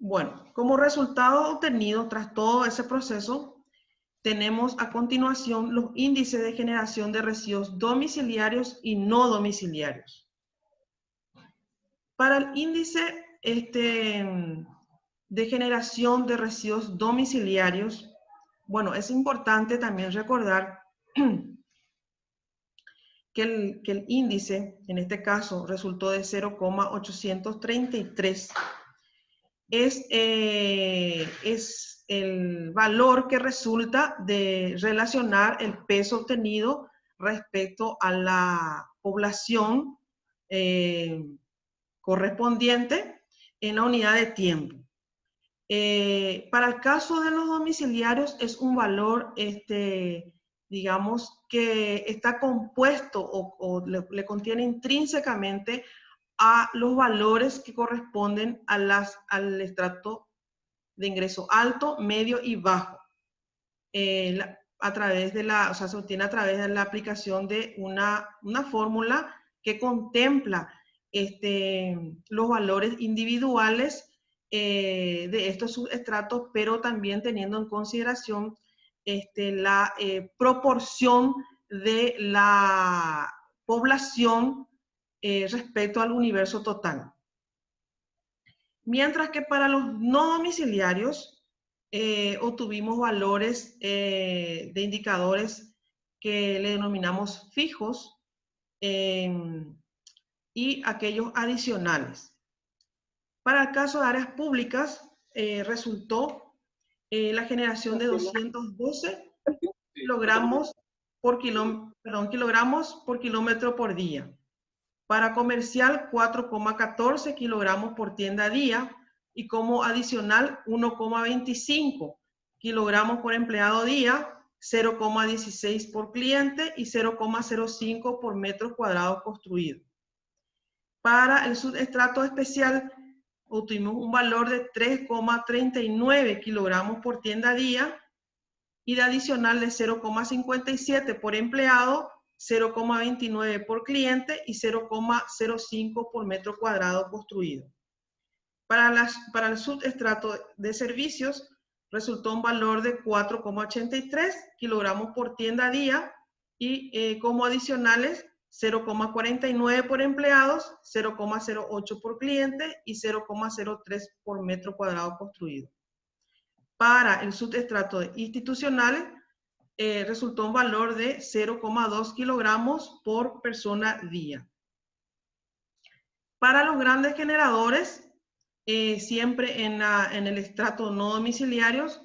Bueno, como resultado obtenido tras todo ese proceso, tenemos a continuación los índices de generación de residuos domiciliarios y no domiciliarios. Para el índice de generación de residuos domiciliarios, bueno, es importante también recordar que el índice, en este caso, resultó de 0,833. Es el valor que resulta de relacionar el peso obtenido respecto a la población correspondiente en la unidad de tiempo. Para el caso de los domiciliarios es un valor, digamos, que está compuesto o le contiene intrínsecamente a los valores que corresponden al estrato de ingreso alto, medio y bajo. A través de o sea, se obtiene a través de la aplicación de una fórmula que contempla los valores individuales de estos subestratos, pero también teniendo en consideración la proporción de la población respecto al universo total. Mientras que para los no domiciliarios obtuvimos valores de indicadores que le denominamos fijos y aquellos adicionales. Para el caso de áreas públicas resultó la generación de 212 kilogramos por kilómetro por día. Para comercial, 4,14 kilogramos por tienda día, y como adicional, 1,25 kilogramos por empleado día, 0,16 por cliente y 0,05 por metros cuadrados construidos. Para el subestrato especial, obtuvimos un valor de 3,39 kilogramos por tienda día, y de adicional de 0,57 por empleado, 0,29 por cliente y 0,05 por metro cuadrado construido. Para el subestrato de servicios resultó un valor de 4,83 kilogramos por tienda día y como adicionales 0,49 por empleados, 0,08 por cliente y 0,03 por metro cuadrado construido. Para el subestrato de institucionales resultó un valor de 0,2 kilogramos por persona día. Para los grandes generadores, siempre en el estrato no domiciliarios,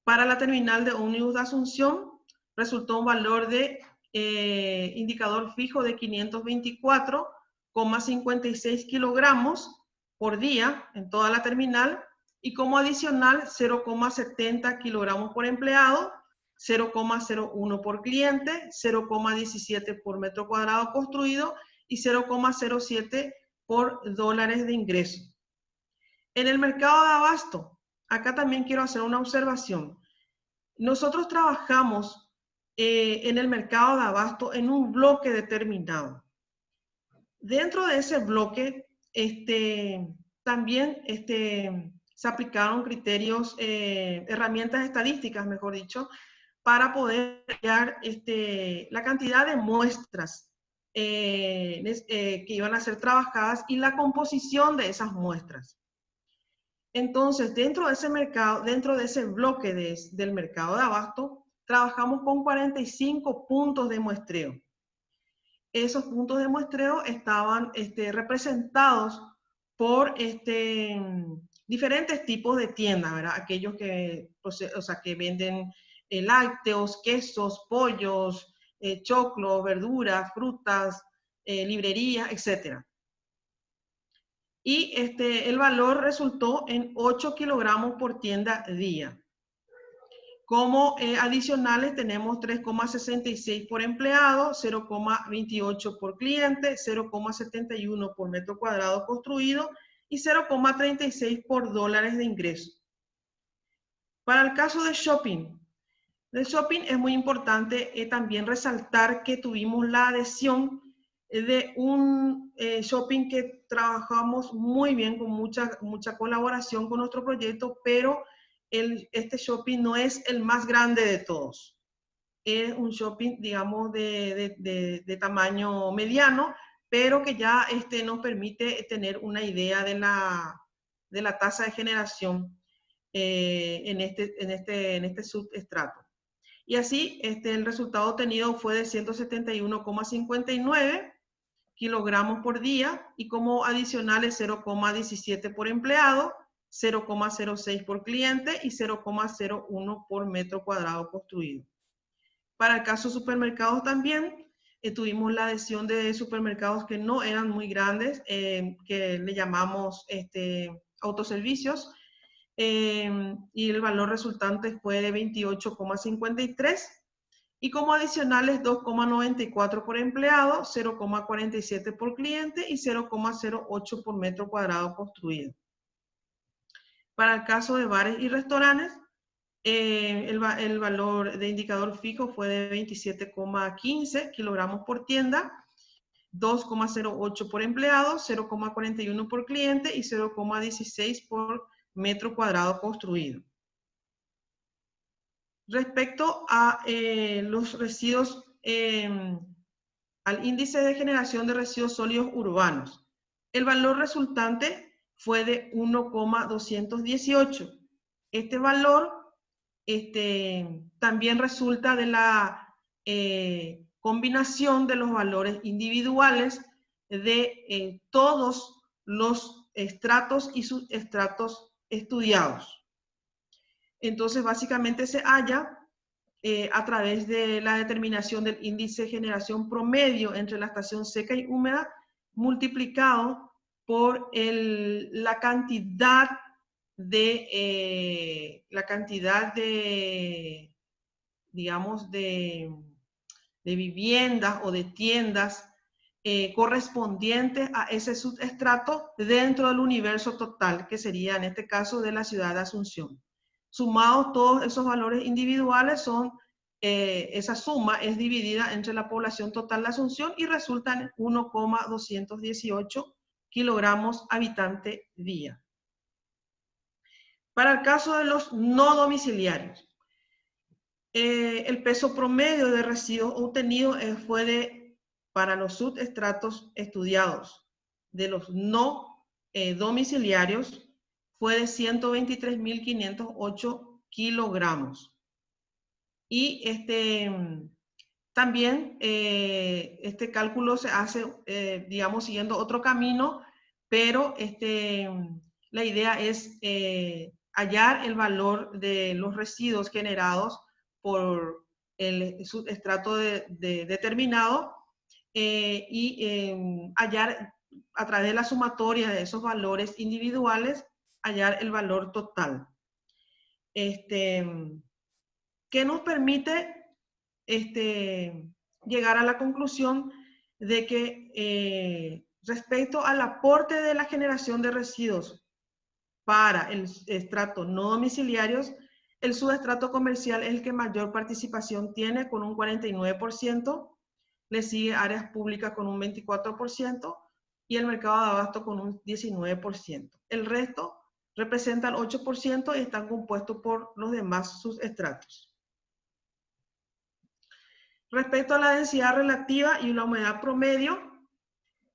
para la terminal de ómnibus de Asunción, resultó un valor de indicador fijo de 524,56 kilogramos por día en toda la terminal, y como adicional 0,70 kilogramos por empleado, 0,01 por cliente, 0,17 por metro cuadrado construido y 0,07 por dólares de ingreso. En el mercado de abasto, acá también quiero hacer una observación. Nosotros trabajamos en el mercado de abasto en un bloque determinado. Dentro de ese bloque también se aplicaron criterios, herramientas estadísticas, mejor dicho, para poder hallar la cantidad de muestras que iban a ser trabajadas y la composición de esas muestras. Entonces, dentro de ese mercado, dentro de ese bloque del mercado de abasto, trabajamos con 45 puntos de muestreo. Esos puntos de muestreo estaban representados por diferentes tipos de tiendas, ¿verdad? Aquellos que venden lácteos, quesos, pollos, choclo, verduras, frutas, librerías, etc. Y el valor resultó en 8 kilogramos por tienda día. Como adicionales tenemos 3,66 por empleado, 0,28 por cliente, 0,71 por metro cuadrado construido y 0,36 por dólares de ingreso. Para el caso de shopping, es muy importante también resaltar que tuvimos la adhesión de un shopping que trabajamos muy bien, con mucha colaboración con nuestro proyecto, pero este shopping no es el más grande de todos. Es un shopping, digamos, de tamaño mediano, pero que ya nos permite tener una idea de la tasa de generación en este subestrato. Y así, el resultado obtenido fue de 171,59 kilogramos por día, y como adicionales 0,17 por empleado, 0,06 por cliente y 0,01 por metro cuadrado construido. Para el caso de supermercados también, tuvimos la adhesión de supermercados que no eran muy grandes, que le llamamos autoservicios, y el valor resultante fue de 28,53, y como adicionales 2,94 por empleado, 0,47 por cliente y 0,08 por metro cuadrado construido. Para el caso de bares y restaurantes, el valor de indicador fijo fue de 27,15 kilogramos por tienda, 2,08 por empleado, 0,41 por cliente y 0,16 por metro cuadrado construido. Respecto a los residuos, al índice de generación de residuos sólidos urbanos, el valor resultante fue de 1,218. Este valor también resulta de la combinación de los valores individuales de todos los estratos y subestratos estudiados. Entonces, básicamente se halla a través de la determinación del índice de generación promedio entre la estación seca y húmeda, multiplicado por la cantidad de, digamos, de viviendas o de tiendas correspondientes a ese subestrato dentro del universo total, que sería en este caso de la ciudad de Asunción. Sumados todos esos valores individuales, esa suma es dividida entre la población total de Asunción y resulta en 1,218 kilogramos habitante día. Para el caso de los no domiciliarios, el peso promedio de residuos obtenidos fue para los subestratos estudiados de los no domiciliarios, fue de 123.508 kilogramos. Y también este cálculo se hace, digamos, siguiendo otro camino, pero la idea es hallar el valor de los residuos generados por el subestrato determinado y hallar a través de la sumatoria de esos valores individuales, hallar el valor total. Que nos permite llegar a la conclusión de que respecto al aporte de la generación de residuos para el estrato no domiciliarios, el subestrato comercial es el que mayor participación tiene, con un 49%, le sigue áreas públicas con un 24% y el mercado de abasto con un 19%. El resto representa el 8% y están compuestos por los demás subestratos. Respecto a la densidad relativa y la humedad promedio,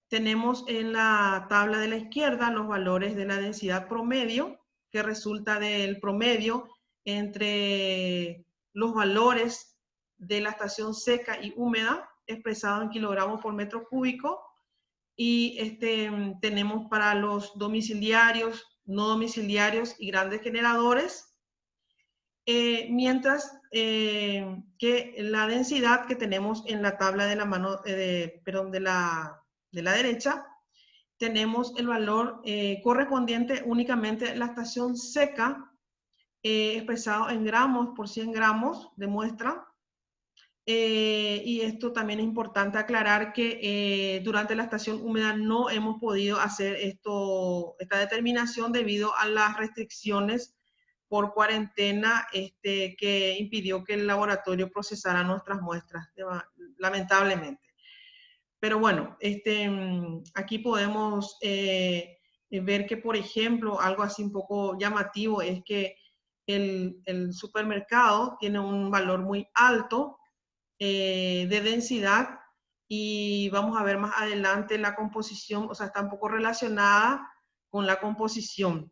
tenemos en la tabla de la izquierda los valores de la densidad promedio, que resulta del promedio entre los valores de la estación seca y húmeda, expresado en kilogramos por metro cúbico, y tenemos para los domiciliarios, no domiciliarios y grandes generadores, mientras que la densidad que tenemos en la tabla de la mano, de la derecha, tenemos el valor correspondiente únicamente a la estación seca, expresado en gramos por 100 gramos de muestra. Y esto también es importante aclarar que durante la estación húmeda no hemos podido hacer esta determinación debido a las restricciones por cuarentena que impidió que el laboratorio procesara nuestras muestras, lamentablemente. Pero bueno, aquí podemos ver que, por ejemplo, algo así un poco llamativo es que el supermercado tiene un valor muy alto de densidad, y vamos a ver más adelante la composición, o sea, está un poco relacionada con la composición.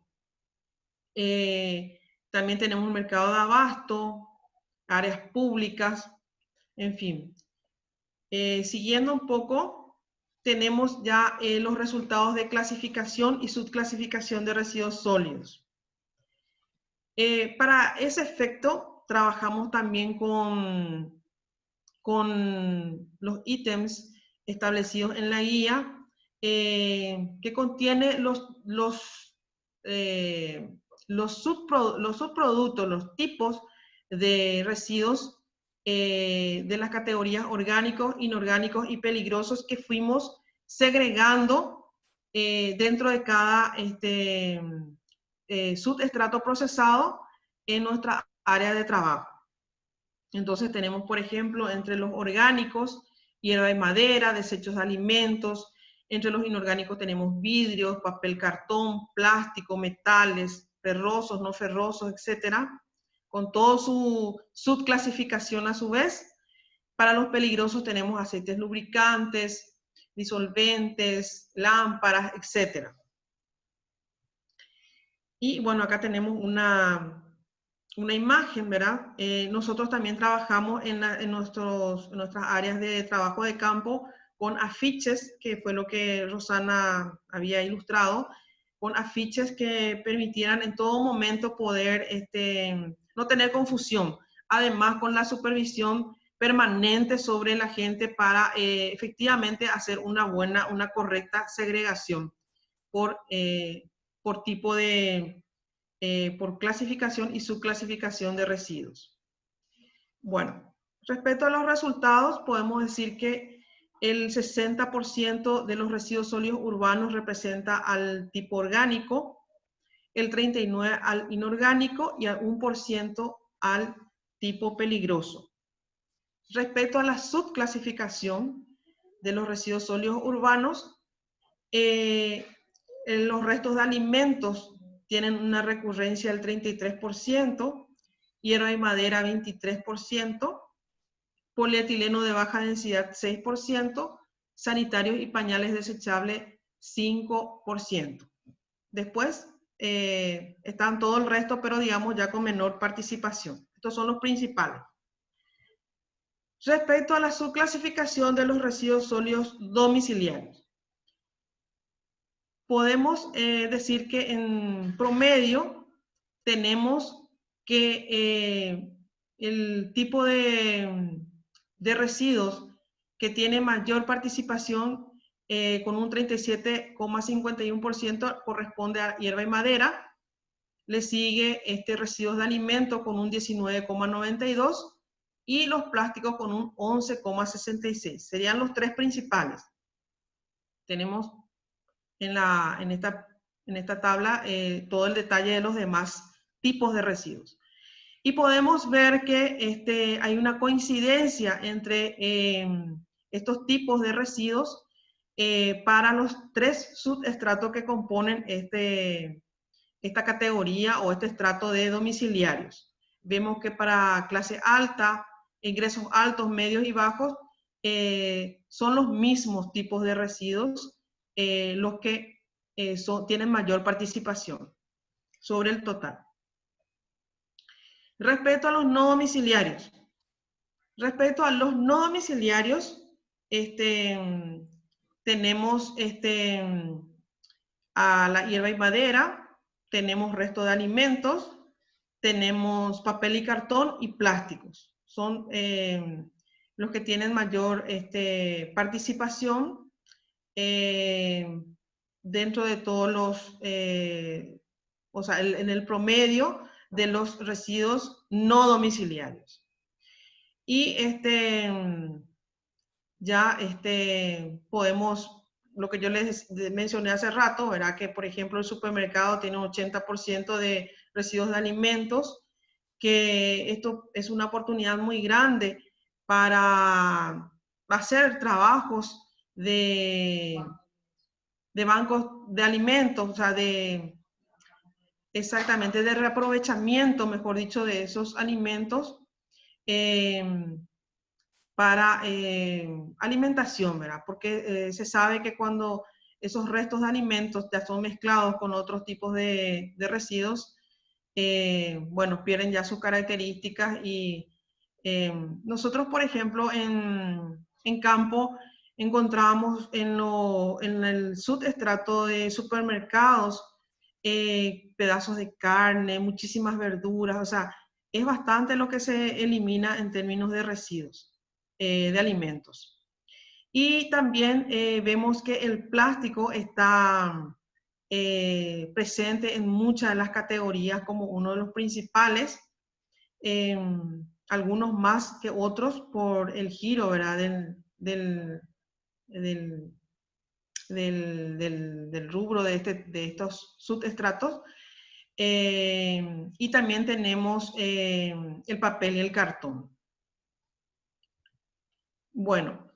También tenemos un mercado de abasto, áreas públicas, en fin. Siguiendo un poco, tenemos ya los resultados de clasificación y subclasificación de residuos sólidos. Para ese efecto, trabajamos también con los ítems establecidos en la guía, que contiene los subproductos, los tipos de residuos de las categorías orgánicos, inorgánicos y peligrosos que fuimos segregando dentro de cada subestrato procesado en nuestra área de trabajo. Entonces tenemos, por ejemplo, entre los orgánicos, hierba de madera, desechos de alimentos. Entre los inorgánicos tenemos vidrios, papel cartón, plástico, metales, ferrosos, no ferrosos, etcétera, con toda su subclasificación a su vez. Para los peligrosos tenemos aceites lubricantes, disolventes, lámparas, etcétera. Y bueno, acá tenemos una imagen, ¿verdad? Nosotros también trabajamos en nuestras áreas de trabajo de campo con afiches, que fue lo que Rosana había ilustrado, con afiches que permitieran en todo momento poder no tener confusión. Además, con la supervisión permanente sobre la gente para efectivamente hacer una correcta segregación por tipo de... por clasificación y subclasificación de residuos. Bueno, respecto a los resultados, podemos decir que el 60% de los residuos sólidos urbanos representa al tipo orgánico, el 39% al inorgánico y al 1% al tipo peligroso. Respecto a la subclasificación de los residuos sólidos urbanos, los restos de alimentos tienen una recurrencia del 33%, hierro de madera 23%, polietileno de baja densidad 6%, sanitarios y pañales desechables 5%. Después están todo el resto, pero digamos ya con menor participación. Estos son los principales. Respecto a la subclasificación de los residuos sólidos domiciliarios, podemos decir que en promedio tenemos que el tipo de residuos que tiene mayor participación con un 37,51% corresponde a hierba y madera. Le sigue residuos de alimentos con un 19,92% y los plásticos con un 11,66%. Serían los tres principales. Tenemos en esta tabla todo el detalle de los demás tipos de residuos. Y podemos ver que hay una coincidencia entre estos tipos de residuos para los tres subestratos que componen esta categoría o este estrato de domiciliarios. Vemos que para clase alta, ingresos altos, medios y bajos, son los mismos tipos de residuos los que tienen mayor participación sobre el total. Respecto a los no domiciliarios. Respecto a los no domiciliarios, tenemos a la hierba y madera, tenemos resto de alimentos, tenemos papel y cartón y plásticos. Son los que tienen mayor participación dentro de todos los, o sea, en el promedio de los residuos no domiciliarios. Y podemos, lo que yo les mencioné hace rato, ¿verdad? Que por ejemplo el supermercado tiene un 80% de residuos de alimentos, que esto es una oportunidad muy grande para hacer trabajos de bancos de alimentos, o sea, exactamente, de reaprovechamiento, mejor dicho, de esos alimentos para alimentación, ¿verdad? Porque se sabe que cuando esos restos de alimentos ya son mezclados con otros tipos de residuos, bueno, pierden ya sus características y nosotros, por ejemplo, en campo encontramos en el subestrato de supermercados pedazos de carne, muchísimas verduras, o sea, es bastante lo que se elimina en términos de residuos de alimentos. Y también vemos que el plástico está presente en muchas de las categorías como uno de los principales, algunos más que otros por el giro, ¿verdad? del rubro de estos subestratos. Y también tenemos el papel y el cartón. Bueno,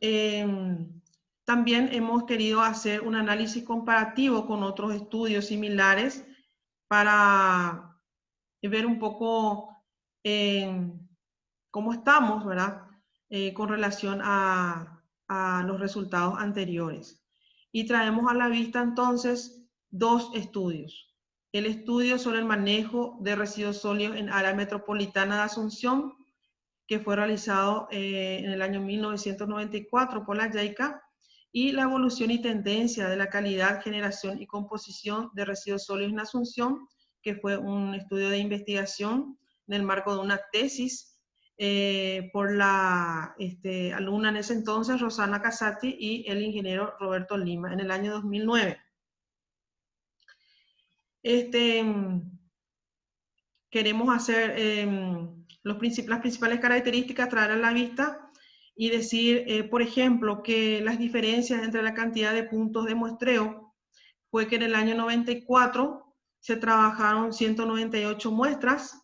también hemos querido hacer un análisis comparativo con otros estudios similares para ver un poco cómo estamos, ¿verdad? Con relación a los resultados anteriores. Y traemos a la vista entonces dos estudios. El estudio sobre el manejo de residuos sólidos en área metropolitana de Asunción, que fue realizado en el año 1994 por la JICA, y la evolución y tendencia de la calidad, generación y composición de residuos sólidos en Asunción, que fue un estudio de investigación en el marco de una tesis por la alumna en ese entonces, Rosana Casati, y el ingeniero Roberto Lima, en el año 2009. Queremos hacer las principales características, traer a la vista y decir, por ejemplo, que las diferencias entre la cantidad de puntos de muestreo fue que en el año 94 se trabajaron 198 muestras,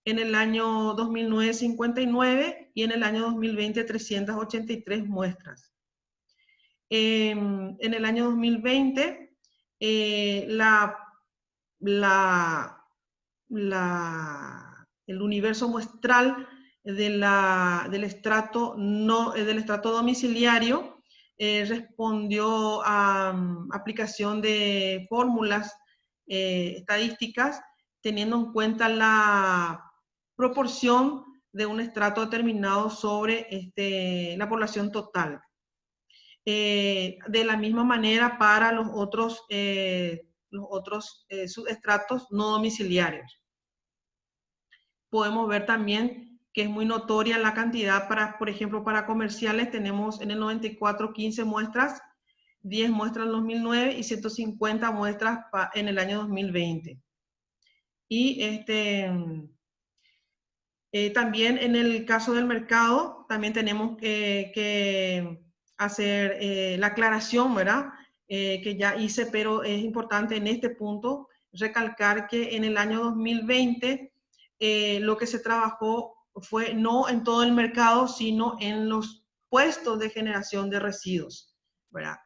en el año 2009 59 y en el año 2020 383 muestras. En el año 2020 el universo muestral del estrato domiciliario respondió a aplicación de fórmulas estadísticas, teniendo en cuenta la proporción de un estrato determinado sobre la población total. De la misma manera para los otros subestratos no domiciliarios. Podemos ver también que es muy notoria la cantidad por ejemplo, para comerciales tenemos en el 94 15 muestras, 10 muestras en el 2009 y 150 muestras en el año 2020. Y también en el caso del mercado, también tenemos que hacer la aclaración, ¿verdad? Que ya hice, pero es importante en este punto recalcar que en el año 2020 lo que se trabajó fue no en todo el mercado, sino en los puestos de generación de residuos, ¿verdad?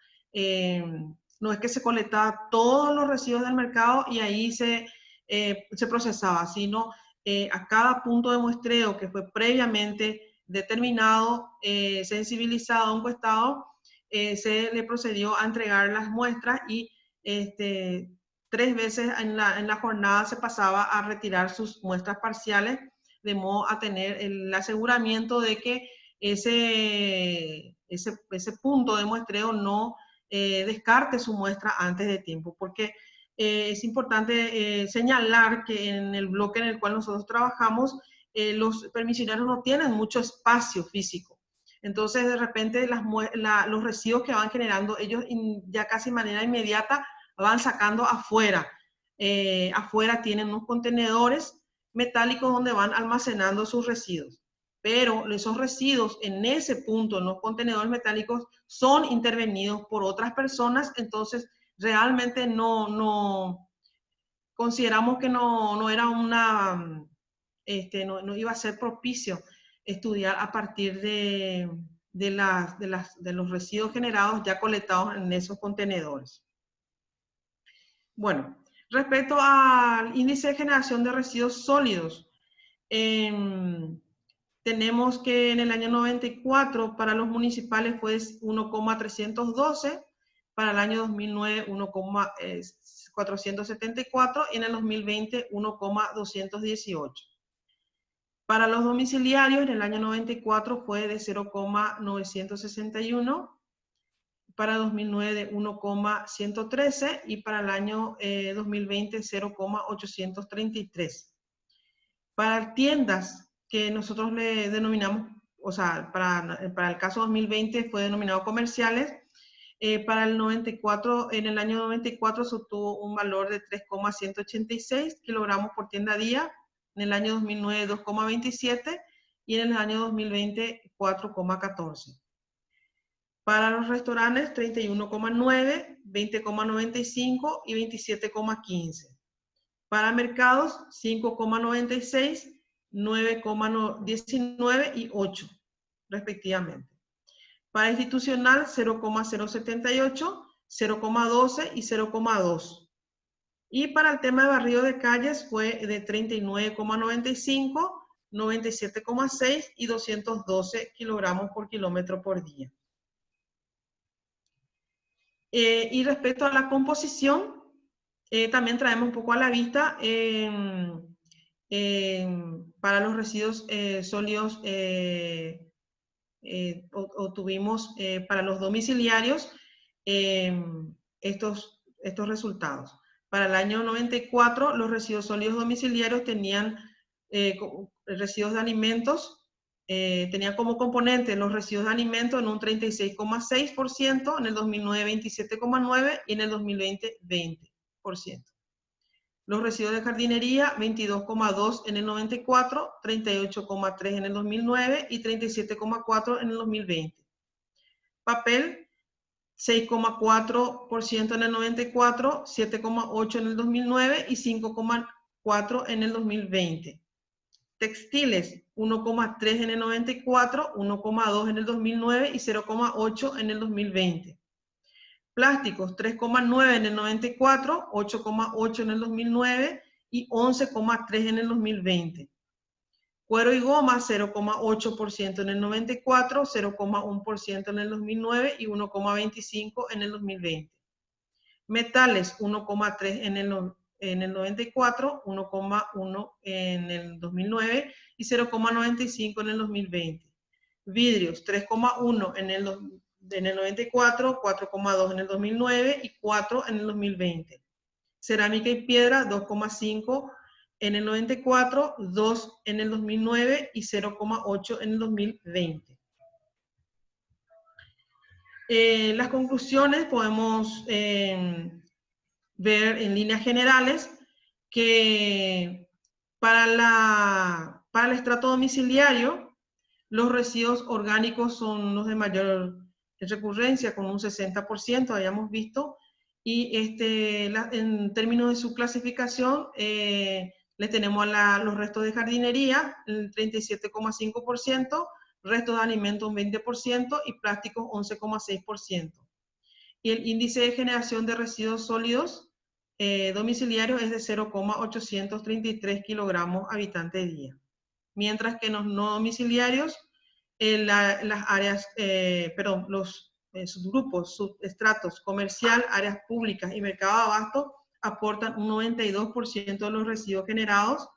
No es que se colectaba todos los residuos del mercado y ahí se procesaba, sino a cada punto de muestreo que fue previamente determinado, sensibilizado, encuestado, se le procedió a entregar las muestras y 3 veces en la jornada se pasaba a retirar sus muestras parciales, de modo a tener el aseguramiento de que ese punto de muestreo no descarte su muestra antes de tiempo, porque es importante señalar que en el bloque en el cual nosotros trabajamos, los permisionarios no tienen mucho espacio físico. Entonces, de repente, los residuos que van generando, ellos ya casi de manera inmediata van sacando afuera. Afuera tienen unos contenedores metálicos donde van almacenando sus residuos. Pero esos residuos en ese punto, en los contenedores metálicos, son intervenidos por otras personas, entonces realmente consideramos que no era una, no iba a ser propicio estudiar a partir de los residuos generados ya colectados en esos contenedores. Bueno, respecto al índice de generación de residuos sólidos, tenemos que en el año 94 para los municipales fue 1,312, para el año 2009 1,474 y en el 2020 1,218. Para los domiciliarios en el año 94 fue de 0,961, para 2009 de 1,113 y para el año 2020 0,833. Para tiendas que nosotros le denominamos, o sea, para el caso 2020 fue denominado comerciales, para el 94, en el año 94 se obtuvo un valor de 3,186 kilogramos por tienda día, en el año 2009 2,27 y en el año 2020 4,14. Para los restaurantes 31,9, 20,95 y 27,15. Para mercados 5,96, 9,19 y 8, respectivamente. Para institucional 0,078, 0,12 y 0,2. Y para el tema de barrido de calles fue de 39,95, 97,6 y 212 kilogramos por kilómetro por día. Y respecto a la composición, también traemos un poco a la vista para los residuos sólidos, obtuvimos para los domiciliarios estos resultados. Para el año 94, los residuos sólidos domiciliarios tenían residuos de alimentos, tenían como componente los residuos de alimentos en un 36,6%, en el 2009 27,9% y en el 2020 20%. Los residuos de jardinería 22,2% en el 94, 38,3% en el 2009 y 37,4% en el 2020. Papel 6,4% en el 94, 7,8% en el 2009 y 5,4% en el 2020. Textiles 1,3% en el 94, 1,2% en el 2009 y 0,8% en el 2020. Plásticos 3,9% en el 94, 8,8% en el 2009 y 11,3% en el 2020. Cuero y goma 0,8% en el 94, 0,1% en el 2009 y 1,25% en el 2020. Metales 1,3% en el 94, 1,1% en el 2009 y 0,95% en el 2020. Vidrios 3,1% en el 94, 4,2% en el 2009 y 4% en el 2020. Cerámica y piedra 2,5% en el 94, 2% en el 2009 y 0,8% en el 2020. Las conclusiones podemos ver en líneas generales que para el estrato domiciliario los residuos orgánicos son los de mayor recurrencia con un 60%, habíamos visto, y en términos de su clasificación le tenemos los restos de jardinería, el 37,5%, restos de alimentos un 20% y plásticos 11,6%. Y el índice de generación de residuos sólidos domiciliarios es de 0,833 kilogramos habitante día. Mientras que en los no domiciliarios, los subgrupos, subestratos, comercial, áreas públicas y mercado de abasto aportan un 92% de los residuos generados.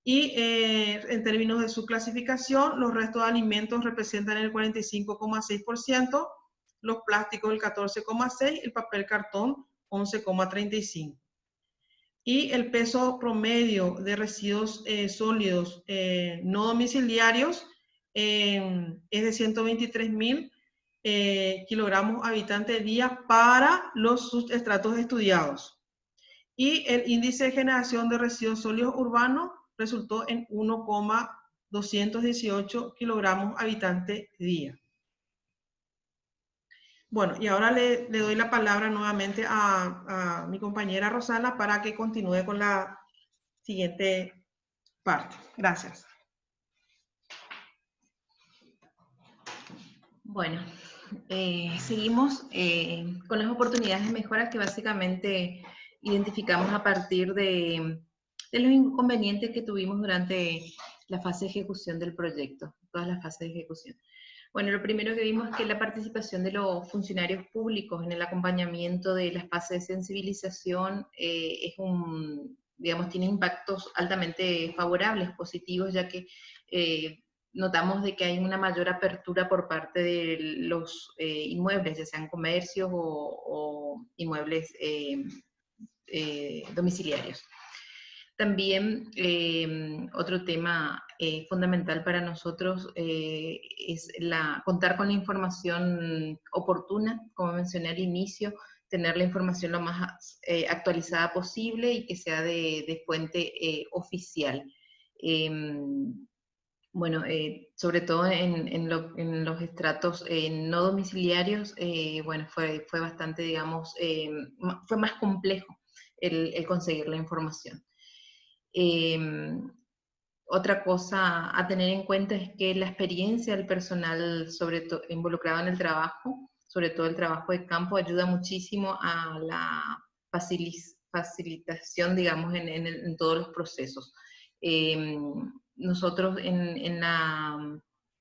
Y en términos de su clasificación, los restos de alimentos representan el 45,6%, los plásticos el 14,6%, el papel cartón 11,35%. Y el peso promedio de residuos sólidos no domiciliarios es de 123.000 kilogramos habitante día para los subestratos estudiados. Y el índice de generación de residuos sólidos urbanos resultó en 1,218 kilogramos habitante día. Bueno, y ahora le doy la palabra nuevamente a mi compañera Rosana para que continúe con la siguiente parte. Gracias. Bueno, seguimos con las oportunidades de mejora que básicamente identificamos a partir de los inconvenientes que tuvimos durante la fase de ejecución del proyecto, todas las fases de ejecución. Bueno, lo primero que vimos es que la participación de los funcionarios públicos en el acompañamiento de las fases de sensibilización digamos, tiene impactos altamente favorables, positivos, ya que notamos de que hay una mayor apertura por parte de los inmuebles, ya sean comercios o inmuebles domiciliarios. También otro tema fundamental para nosotros es contar con la información oportuna, como mencioné al inicio, tener la información lo más actualizada posible y que sea de fuente oficial. Bueno, sobre todo en los estratos no domiciliarios, bueno, fue bastante, digamos, fue más complejo el conseguir la información. Otra cosa a tener en cuenta es que la experiencia del personal involucrado en el trabajo, sobre todo el trabajo de campo, ayuda muchísimo a la facilitación, digamos, en todos los procesos. Nosotros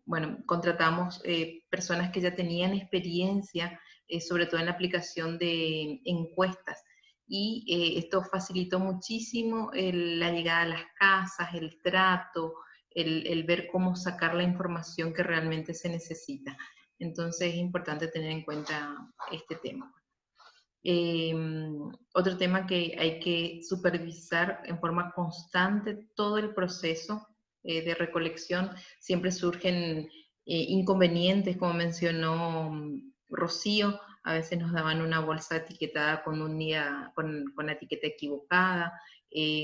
bueno, contratamos personas que ya tenían experiencia, sobre todo en la aplicación de encuestas, y esto facilitó muchísimo la llegada a las casas, el trato, el ver cómo sacar la información que realmente se necesita. Entonces es importante tener en cuenta este tema. Otro tema que hay que supervisar en forma constante todo el proceso de recolección. Siempre surgen inconvenientes, como mencionó Rocío. A veces nos daban una bolsa etiquetada con la etiqueta equivocada,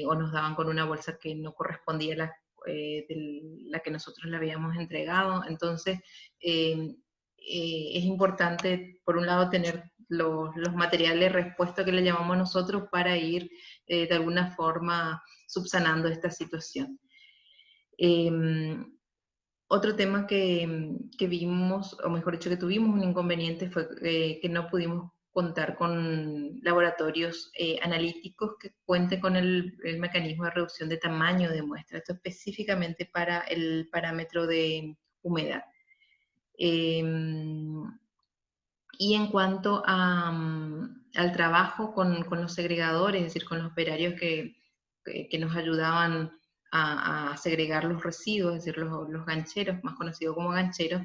o nos daban con una bolsa que no correspondía a la que nosotros le habíamos entregado. Entonces, es importante, por un lado, tener los materiales repuestos que le llamamos nosotros para ir de alguna forma subsanando esta situación. Otro tema que vimos, o mejor dicho, que tuvimos un inconveniente fue que no pudimos contar con laboratorios analíticos que cuenten con el mecanismo de reducción de tamaño de muestra, esto específicamente para el parámetro de humedad. Y en cuanto al trabajo con los segregadores, es decir, con los operarios que nos ayudaban a segregar los residuos, es decir, los gancheros, más conocidos como gancheros,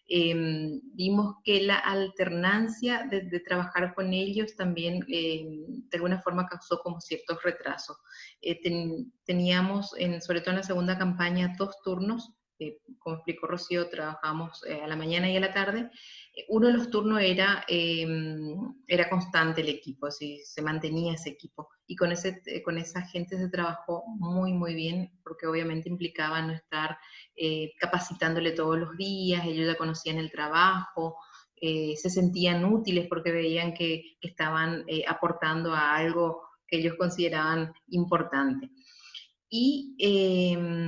vimos que la alternancia de trabajar con ellos también de alguna forma causó como ciertos retrasos. Teníamos, sobre todo en la segunda campaña, 2 turnos. Como explicó Rocío, trabajamos a la mañana y a la tarde. Uno de los turnos era constante el equipo, así, se mantenía ese equipo, y con esa gente se trabajó muy, muy bien, porque obviamente implicaba no estar capacitándole todos los días, ellos ya conocían el trabajo, se sentían útiles porque veían que estaban aportando a algo que ellos consideraban importante. Y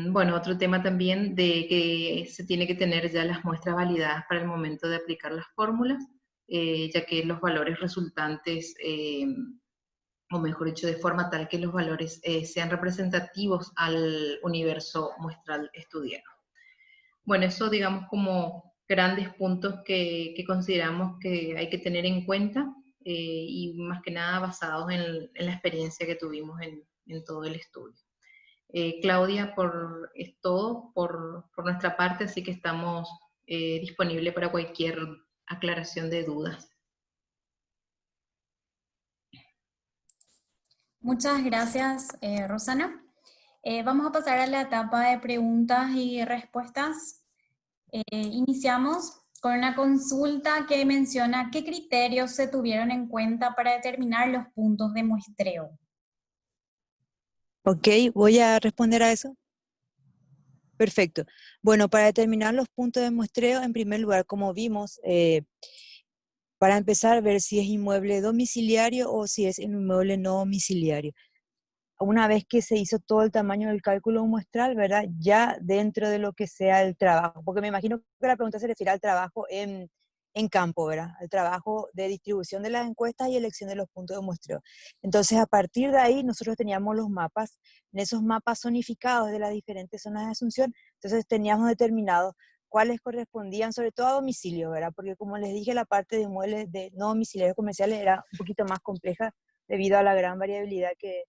bueno, otro tema también de que se tiene que tener ya las muestras validadas para el momento de aplicar las fórmulas, ya que los valores resultantes, o mejor dicho, de forma tal que los valores sean representativos al universo muestral estudiado. Bueno, eso digamos como grandes puntos que consideramos que hay que tener en cuenta, y más que nada basados en la experiencia que tuvimos en todo el estudio. Claudia, es todo por nuestra parte, así que estamos disponibles para cualquier aclaración de dudas. Muchas gracias, Rosana. Vamos a pasar a la etapa de preguntas y respuestas. Iniciamos con una consulta que menciona qué criterios se tuvieron en cuenta para determinar los puntos de muestreo. Ok, voy a responder a eso. Perfecto. Bueno, para determinar los puntos de muestreo, en primer lugar, como vimos, para empezar, ver si es inmueble domiciliario o si es inmueble no domiciliario. Una vez que se hizo todo el tamaño del cálculo muestral, ¿verdad? Ya dentro de lo que sea el trabajo, porque me imagino que la pregunta se refiere al trabajo en campo, ¿verdad? Al trabajo de distribución de las encuestas y elección de los puntos de muestreo. Entonces, a partir de ahí, nosotros teníamos los mapas, en esos mapas zonificados de las diferentes zonas de Asunción, entonces teníamos determinados cuáles correspondían sobre todo a domicilio, ¿verdad? Porque como les dije, la parte de inmuebles de no domiciliarios comerciales era un poquito más compleja debido a la gran variabilidad de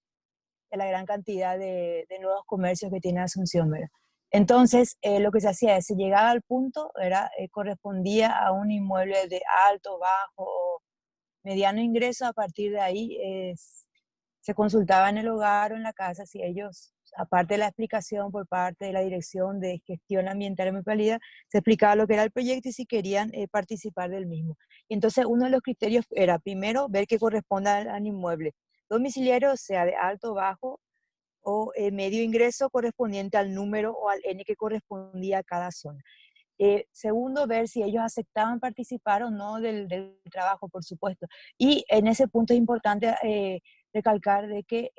la gran cantidad de nuevos comercios que tiene Asunción, ¿verdad? Entonces, lo que se hacía es, se llegaba al punto, ¿verdad? Correspondía a un inmueble de alto, bajo o mediano ingreso. A partir de ahí se consultaba en el hogar o en la casa si ellos, aparte de la explicación por parte de la Dirección de Gestión Ambiental y Municipalidad, se explicaba lo que era el proyecto y si querían participar del mismo. Y entonces uno de los criterios era, primero, ver que corresponda al inmueble domiciliario, sea de alto, bajo o medio ingreso, correspondiente al número o al N que correspondía a cada zona. Segundo, ver si ellos aceptaban participar o no del trabajo, por supuesto. Y en ese punto es importante recalcar de que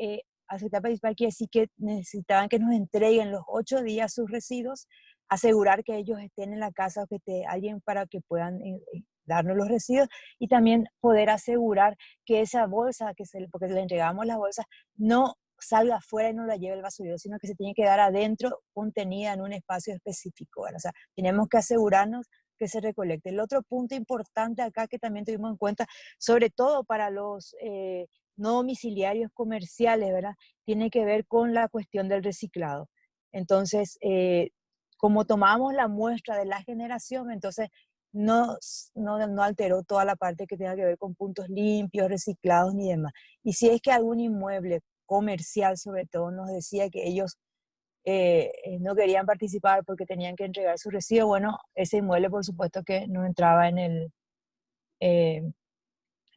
aceptar participar quiere decir que necesitaban que nos entreguen los 8 días sus residuos, asegurar que ellos estén en la casa o que esté alguien para que puedan darnos los residuos, y también poder asegurar que esa bolsa, porque le entregamos las bolsas, no salga afuera y no la lleve el basurero, sino que se tiene que dar adentro, contenida en un espacio específico, ¿verdad? O sea, tenemos que asegurarnos que se recolecte. El otro punto importante acá que también tuvimos en cuenta, sobre todo para los no domiciliarios comerciales, ¿verdad? Tiene que ver con la cuestión del reciclado. Entonces, como tomamos la muestra de la generación, entonces no alteró toda la parte que tenga que ver con puntos limpios, reciclados ni demás. Y si es que algún inmueble comercial sobre todo nos decía que ellos no querían participar porque tenían que entregar su residuo, bueno, ese inmueble por supuesto que no entraba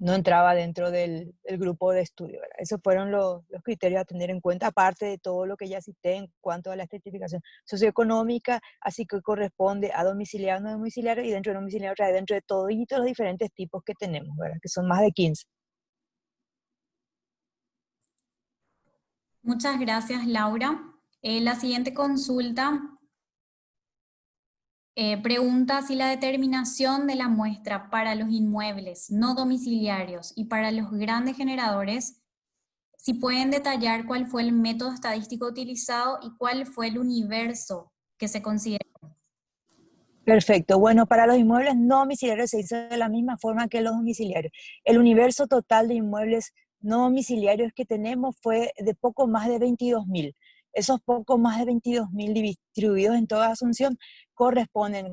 no entraba dentro del grupo de estudio, ¿verdad? Esos fueron los criterios a tener en cuenta, aparte de todo lo que ya cité en cuanto a la estratificación socioeconómica, así que corresponde a domiciliario, no domiciliario, y dentro de domiciliario trae dentro de todos los diferentes tipos que tenemos, ¿verdad? Que son más de 15. Muchas gracias, Laura. La siguiente consulta pregunta si la determinación de la muestra para los inmuebles no domiciliarios y para los grandes generadores, si pueden detallar cuál fue el método estadístico utilizado y cuál fue el universo que se consideró. Perfecto. Bueno, para los inmuebles no domiciliarios se hizo de la misma forma que los domiciliarios. El universo total de inmuebles no domiciliarios que tenemos fue de poco más de 22.000. Esos poco más de 22.000 distribuidos en toda Asunción corresponden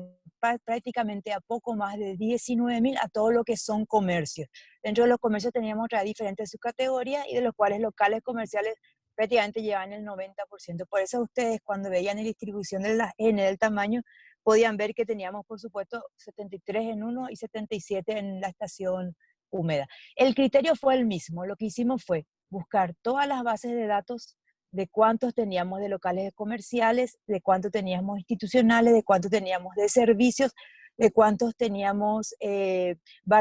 prácticamente a poco más de 19.000 a todo lo que son comercios. Dentro de los comercios teníamos otras diferentes subcategorías y de los cuales locales comerciales prácticamente llevan el 90%. Por eso ustedes cuando veían la distribución de las N del tamaño, podían ver que teníamos, por supuesto, 73 en uno y 77 en la estación húmeda. El criterio fue el mismo. Lo que hicimos fue buscar todas las bases de datos de cuántos teníamos de locales comerciales, de cuántos teníamos institucionales, de cuántos teníamos de servicios, de cuántos teníamos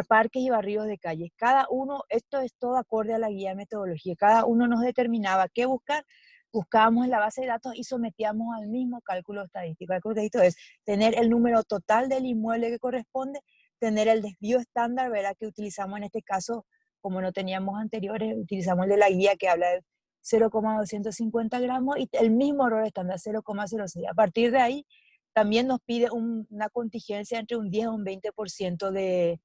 parques y barrios de calles. Cada uno, esto es todo acorde a la guía de metodología, cada uno nos determinaba qué buscar. Buscábamos en la base de datos y sometíamos al mismo cálculo estadístico. El cálculo estadístico es tener el número total del inmueble que corresponde, tener el desvío estándar, ¿verdad? Que utilizamos en este caso, como no teníamos anteriores, utilizamos el de la guía que habla de 0,250 gramos y el mismo error estándar, 0,06. A partir de ahí, también nos pide una contingencia entre un 10 a un 20% de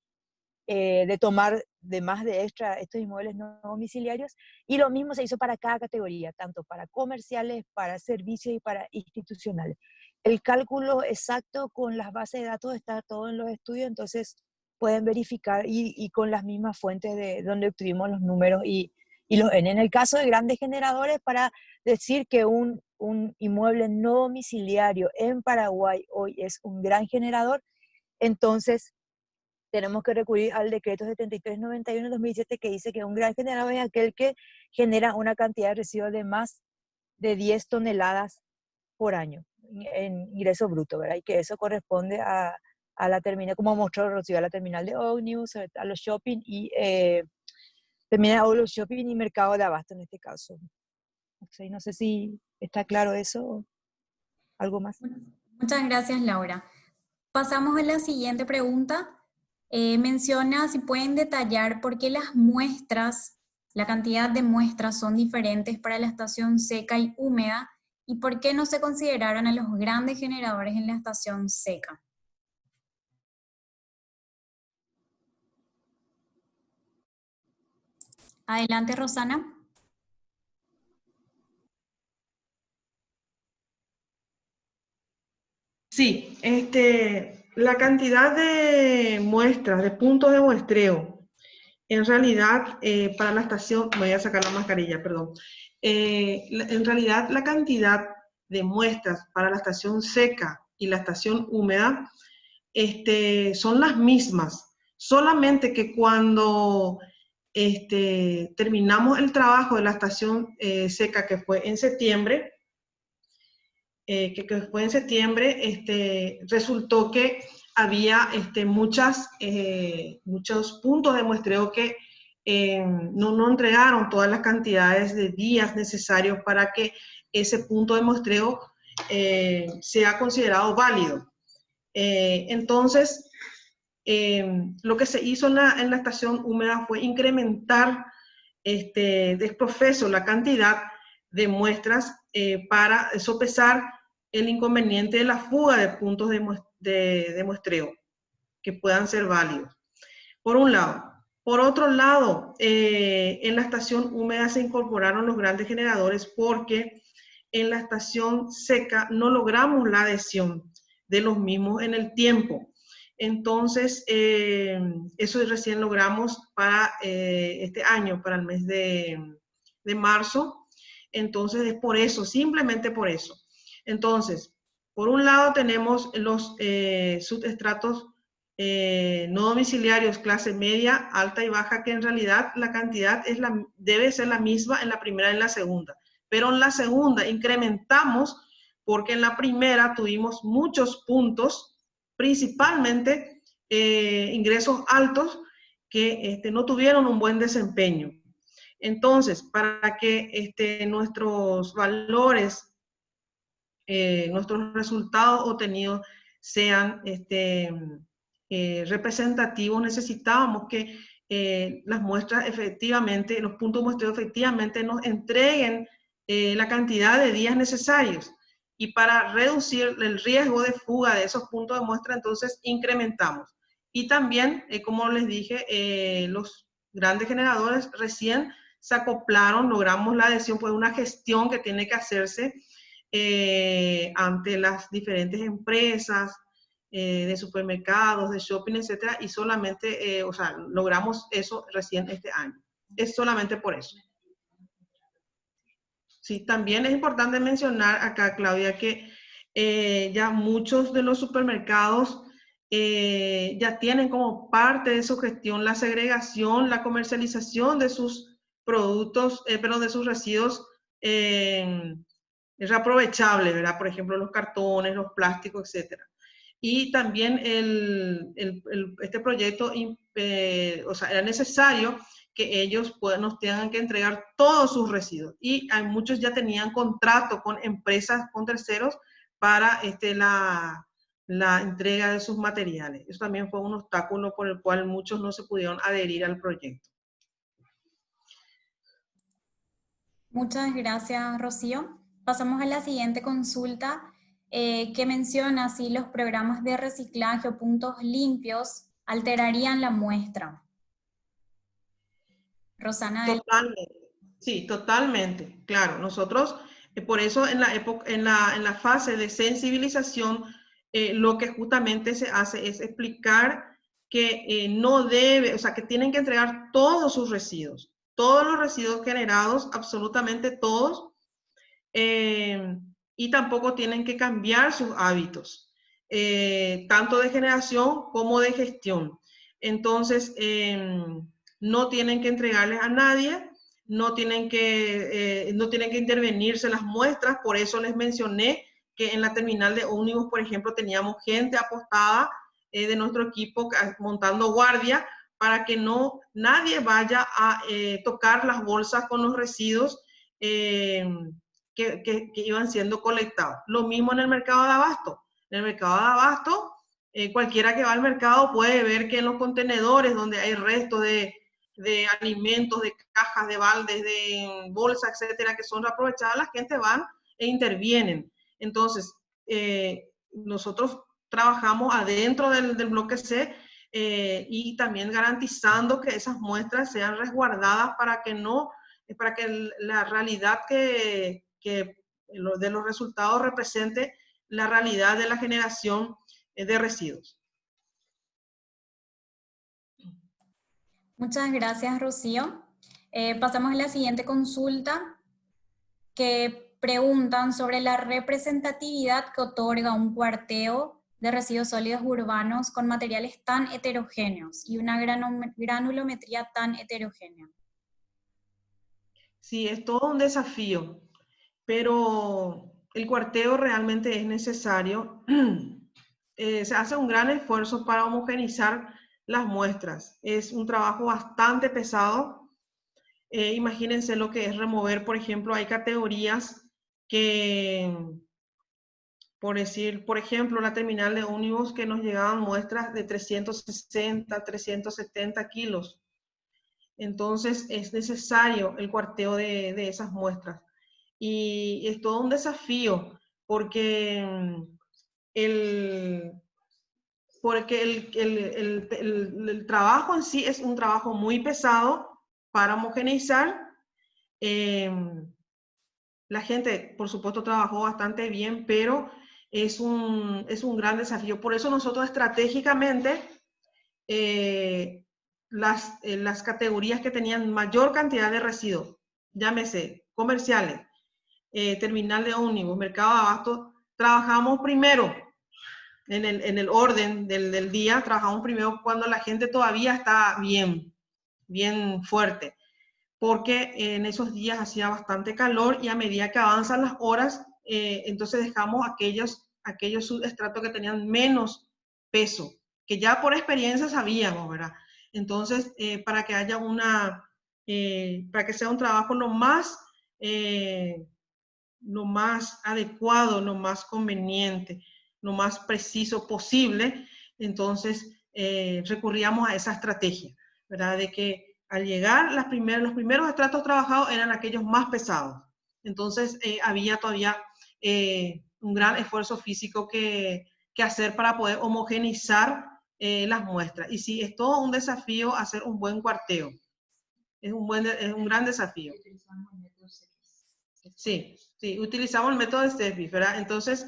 tomar de más de extra estos inmuebles no domiciliarios, y lo mismo se hizo para cada categoría, tanto para comerciales, para servicios y para institucionales. El cálculo exacto con las bases de datos está todo en los estudios, entonces pueden verificar y con las mismas fuentes de donde obtuvimos los números y los N. En el caso de grandes generadores, para decir que un inmueble no domiciliario en Paraguay hoy es un gran generador, entonces tenemos que recurrir al decreto 7391 de 2017 que dice que un gran generador es aquel que genera una cantidad de residuos de más de 10 toneladas por año. en ingreso bruto, ¿verdad? Y que eso corresponde a la terminal, como mostró Rocío, a la terminal de ómnibus, a los shopping y terminal de los shopping y mercado de abasto en este caso. No sé si está claro eso o algo más. Muchas gracias, Laura. Pasamos a la siguiente pregunta. Menciona si pueden detallar por qué las muestras, la cantidad de muestras son diferentes para la estación seca y húmeda y por qué no se consideraron a los grandes generadores en la estación seca. Adelante, Rosana. Sí, la cantidad de muestras, de puntos de muestreo, en realidad para la estación, voy a sacar la mascarilla, perdón. En realidad la cantidad de muestras para la estación seca y la estación húmeda son las mismas, solamente que cuando terminamos el trabajo de la estación seca, que fue en septiembre, resultó que había muchos puntos de muestreo que no entregaron todas las cantidades de días necesarios para que ese punto de muestreo sea considerado válido. Entonces, lo que se hizo en la estación húmeda fue incrementar desprofeso la cantidad de muestras para sopesar el inconveniente de la fuga de puntos de muestreo que puedan ser válidos. Por un lado. Por otro lado, en la estación húmeda se incorporaron los grandes generadores porque en la estación seca no logramos la adhesión de los mismos en el tiempo. Entonces, eso recién logramos para este año, para el mes de marzo. Entonces, es por eso, simplemente por eso. Entonces, por un lado tenemos los subestratos no domiciliarios, clase media, alta y baja, que en realidad la cantidad debe ser la misma en la primera y en la segunda. Pero en la segunda incrementamos porque en la primera tuvimos muchos puntos, principalmente ingresos altos que no tuvieron un buen desempeño. Entonces, para que nuestros valores, nuestros resultados obtenidos sean representativos, necesitábamos que las muestras efectivamente, los puntos de muestreo efectivamente nos entreguen la cantidad de días necesarios. Y para reducir el riesgo de fuga de esos puntos de muestra, entonces incrementamos. Y también, como les dije, los grandes generadores recién se acoplaron, logramos la adhesión por una gestión que tiene que hacerse ante las diferentes empresas de supermercados, de shopping, etcétera, y solamente, logramos eso recién este año. Es solamente por eso. Sí, también es importante mencionar acá, Claudia, que ya muchos de los supermercados ya tienen como parte de su gestión la segregación, la comercialización de sus productos, de sus residuos reaprovechables, ¿verdad? Por ejemplo, los cartones, los plásticos, etcétera. Y también este proyecto, era necesario que ellos nos tengan que entregar todos sus residuos. Y hay muchos ya tenían contrato con empresas, con terceros, para la entrega de sus materiales. Eso también fue un obstáculo por el cual muchos no se pudieron adherir al proyecto. Muchas gracias, Rocío. Pasamos a la siguiente consulta que menciona si los programas de reciclaje o puntos limpios alterarían la muestra. Rosana. Totalmente, sí, totalmente, claro. Nosotros, por eso en la fase de sensibilización, lo que justamente se hace es explicar que no debe, o sea, que tienen que entregar todos sus residuos, todos los residuos generados, absolutamente todos, y tampoco tienen que cambiar sus hábitos, tanto de generación como de gestión. Entonces, no tienen que entregarles a nadie, no tienen que intervenirse las muestras, por eso les mencioné que en la terminal de ómnibus, por ejemplo, teníamos gente apostada de nuestro equipo montando guardia para que nadie vaya a tocar las bolsas con los residuos que iban siendo colectados. Lo mismo en el mercado de abasto. En el mercado de abasto, cualquiera que va al mercado puede ver que en los contenedores donde hay restos de alimentos, de cajas, de baldes, de bolsas, etcétera, que son reaprovechadas, la gente va e intervienen. Entonces, nosotros trabajamos adentro del bloque C y también garantizando que esas muestras sean resguardadas para que la realidad de los resultados represente la realidad de la generación de residuos. Muchas gracias, Rocío. Pasamos a la siguiente consulta, que preguntan sobre la representatividad que otorga un cuarteo de residuos sólidos urbanos con materiales tan heterogéneos y una granulometría tan heterogénea. Sí, es todo un desafío, pero el cuarteo realmente es necesario. Se hace un gran esfuerzo para homogeneizar las muestras. Es un trabajo bastante pesado. Imagínense lo que es remover, por ejemplo, hay categorías que, por ejemplo, la terminal de ómnibus que nos llegaban muestras de 360, 370 kilos. Entonces es necesario el cuarteo de esas muestras. Y es todo un desafío porque el trabajo en sí es un trabajo muy pesado para homogeneizar. La gente, por supuesto, trabajó bastante bien, pero es un gran desafío. Por eso nosotros estratégicamente, las categorías que tenían mayor cantidad de residuos, llámese comerciales, terminal de ómnibus, mercado de abasto, trabajamos primero en el orden del día, trabajamos primero cuando la gente todavía está bien fuerte, porque en esos días hacía bastante calor y a medida que avanzan las horas, entonces dejamos aquellos subestratos que tenían menos peso, que ya por experiencia sabíamos, ¿verdad? Entonces, para que haya para que sea un trabajo lo más adecuado, lo más conveniente, lo más preciso posible, entonces recurríamos a esa estrategia, ¿verdad? De que al llegar los primeros estratos trabajados eran aquellos más pesados. Entonces había todavía un gran esfuerzo físico que hacer para poder homogeneizar las muestras. Y sí, es todo un desafío hacer un buen cuarteo. Es un gran desafío. Sí, utilizamos el método de CEPI, ¿verdad? Entonces,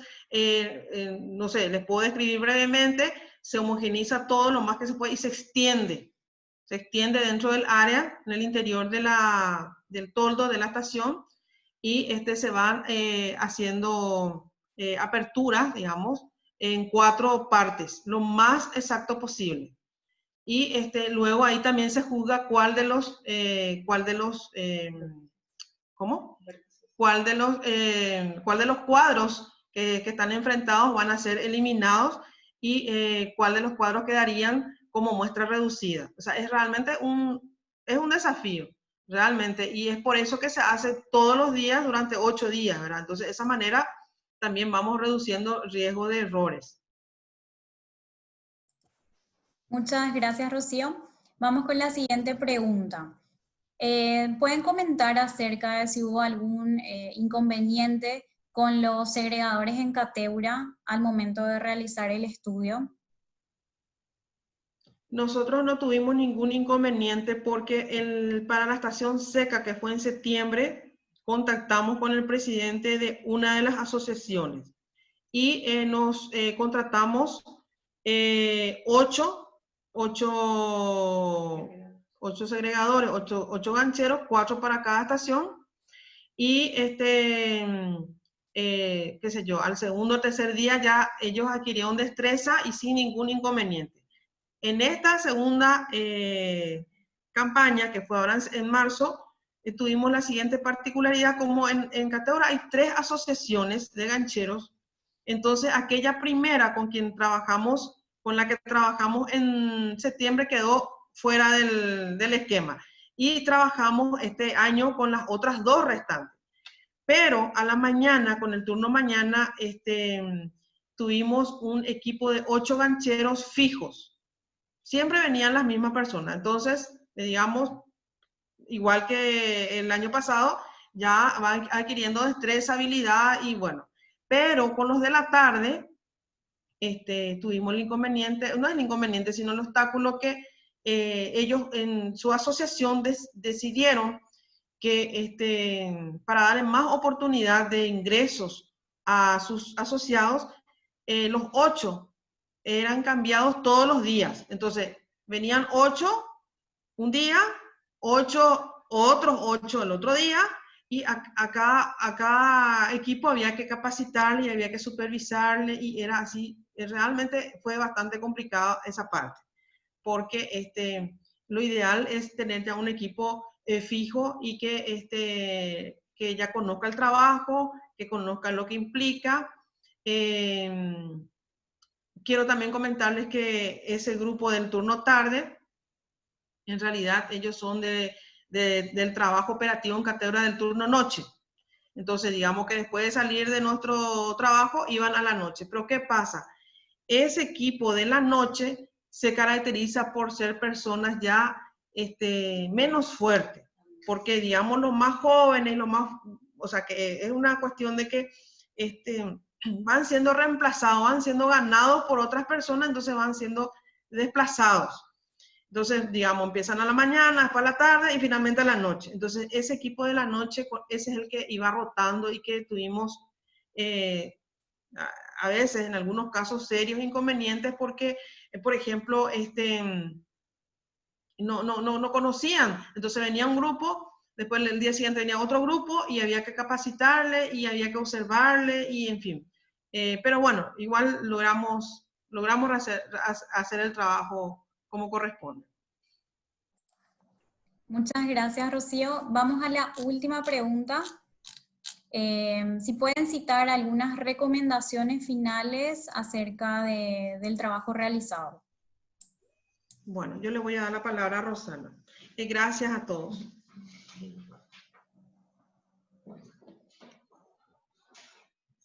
no sé, les puedo describir brevemente, se homogeneiza todo lo más que se puede y se extiende dentro del área, en el interior del toldo de la estación, y se van haciendo aperturas, digamos, en 4 partes, lo más exacto posible. Y luego ahí también se juzga cuál de los cuadros que están enfrentados van a ser eliminados y cuál de los cuadros quedarían como muestra reducida. O sea, es realmente un desafío, realmente, y es por eso que se hace todos los días durante 8 días, ¿verdad? Entonces, de esa manera también vamos reduciendo riesgo de errores. Muchas gracias, Rocío. Vamos con la siguiente pregunta. ¿Pueden comentar acerca de si hubo algún inconveniente con los segregadores en Cateura al momento de realizar el estudio? Nosotros no tuvimos ningún inconveniente porque para la estación seca, que fue en septiembre, contactamos con el presidente de una de las asociaciones y nos contratamos 8 segregadores, 8 gancheros, 4 para cada estación, y qué sé yo, al segundo o tercer día ya ellos adquirieron destreza y sin ningún inconveniente. En esta segunda campaña, que fue ahora en marzo, tuvimos la siguiente particularidad: como en Cateura hay 3 asociaciones de gancheros, Entonces, aquella primera con la que trabajamos en septiembre quedó fuera del esquema. Y trabajamos este año con las otras 2 restantes. Pero a la mañana, con el turno mañana, tuvimos un equipo de 8 gancheros fijos. Siempre venían las mismas personas. Entonces, digamos, igual que el año pasado, ya van adquiriendo destreza, habilidad y bueno. Pero con los de la tarde, tuvimos el inconveniente, no es el inconveniente, sino el obstáculo que ellos en su asociación decidieron que para darle más oportunidad de ingresos a sus asociados, los 8 eran cambiados todos los días. Entonces, venían 8 un día, 8 otros 8 el otro día, y a cada equipo había que capacitarle y había que supervisarle, y era así. Realmente fue bastante complicado esa parte, porque lo ideal es tener ya un equipo fijo y que ya conozca el trabajo, que conozca lo que implica. Quiero también comentarles que ese grupo del turno tarde, en realidad ellos son del trabajo operativo en cátedra del turno noche. Entonces, digamos que después de salir de nuestro trabajo, iban a la noche. Pero ¿qué pasa? Ese equipo de la noche se caracteriza por ser personas ya menos fuertes, porque digamos los más jóvenes, o sea que es una cuestión de que van siendo reemplazados, van siendo ganados por otras personas, entonces van siendo desplazados. Entonces, digamos, empiezan a la mañana, después a la tarde y finalmente a la noche. Entonces, ese equipo de la noche, ese es el que iba rotando y que tuvimos a veces, en algunos casos, serios inconvenientes porque, por ejemplo, no conocían. Entonces venía un grupo, después el día siguiente venía otro grupo y había que capacitarle y había que observarle y en fin. Pero bueno, igual logramos hacer el trabajo como corresponde. Muchas gracias, Rocío. Vamos a la última pregunta. Si pueden citar algunas recomendaciones finales acerca del trabajo realizado. Bueno, yo le voy a dar la palabra a Rosana. Gracias a todos.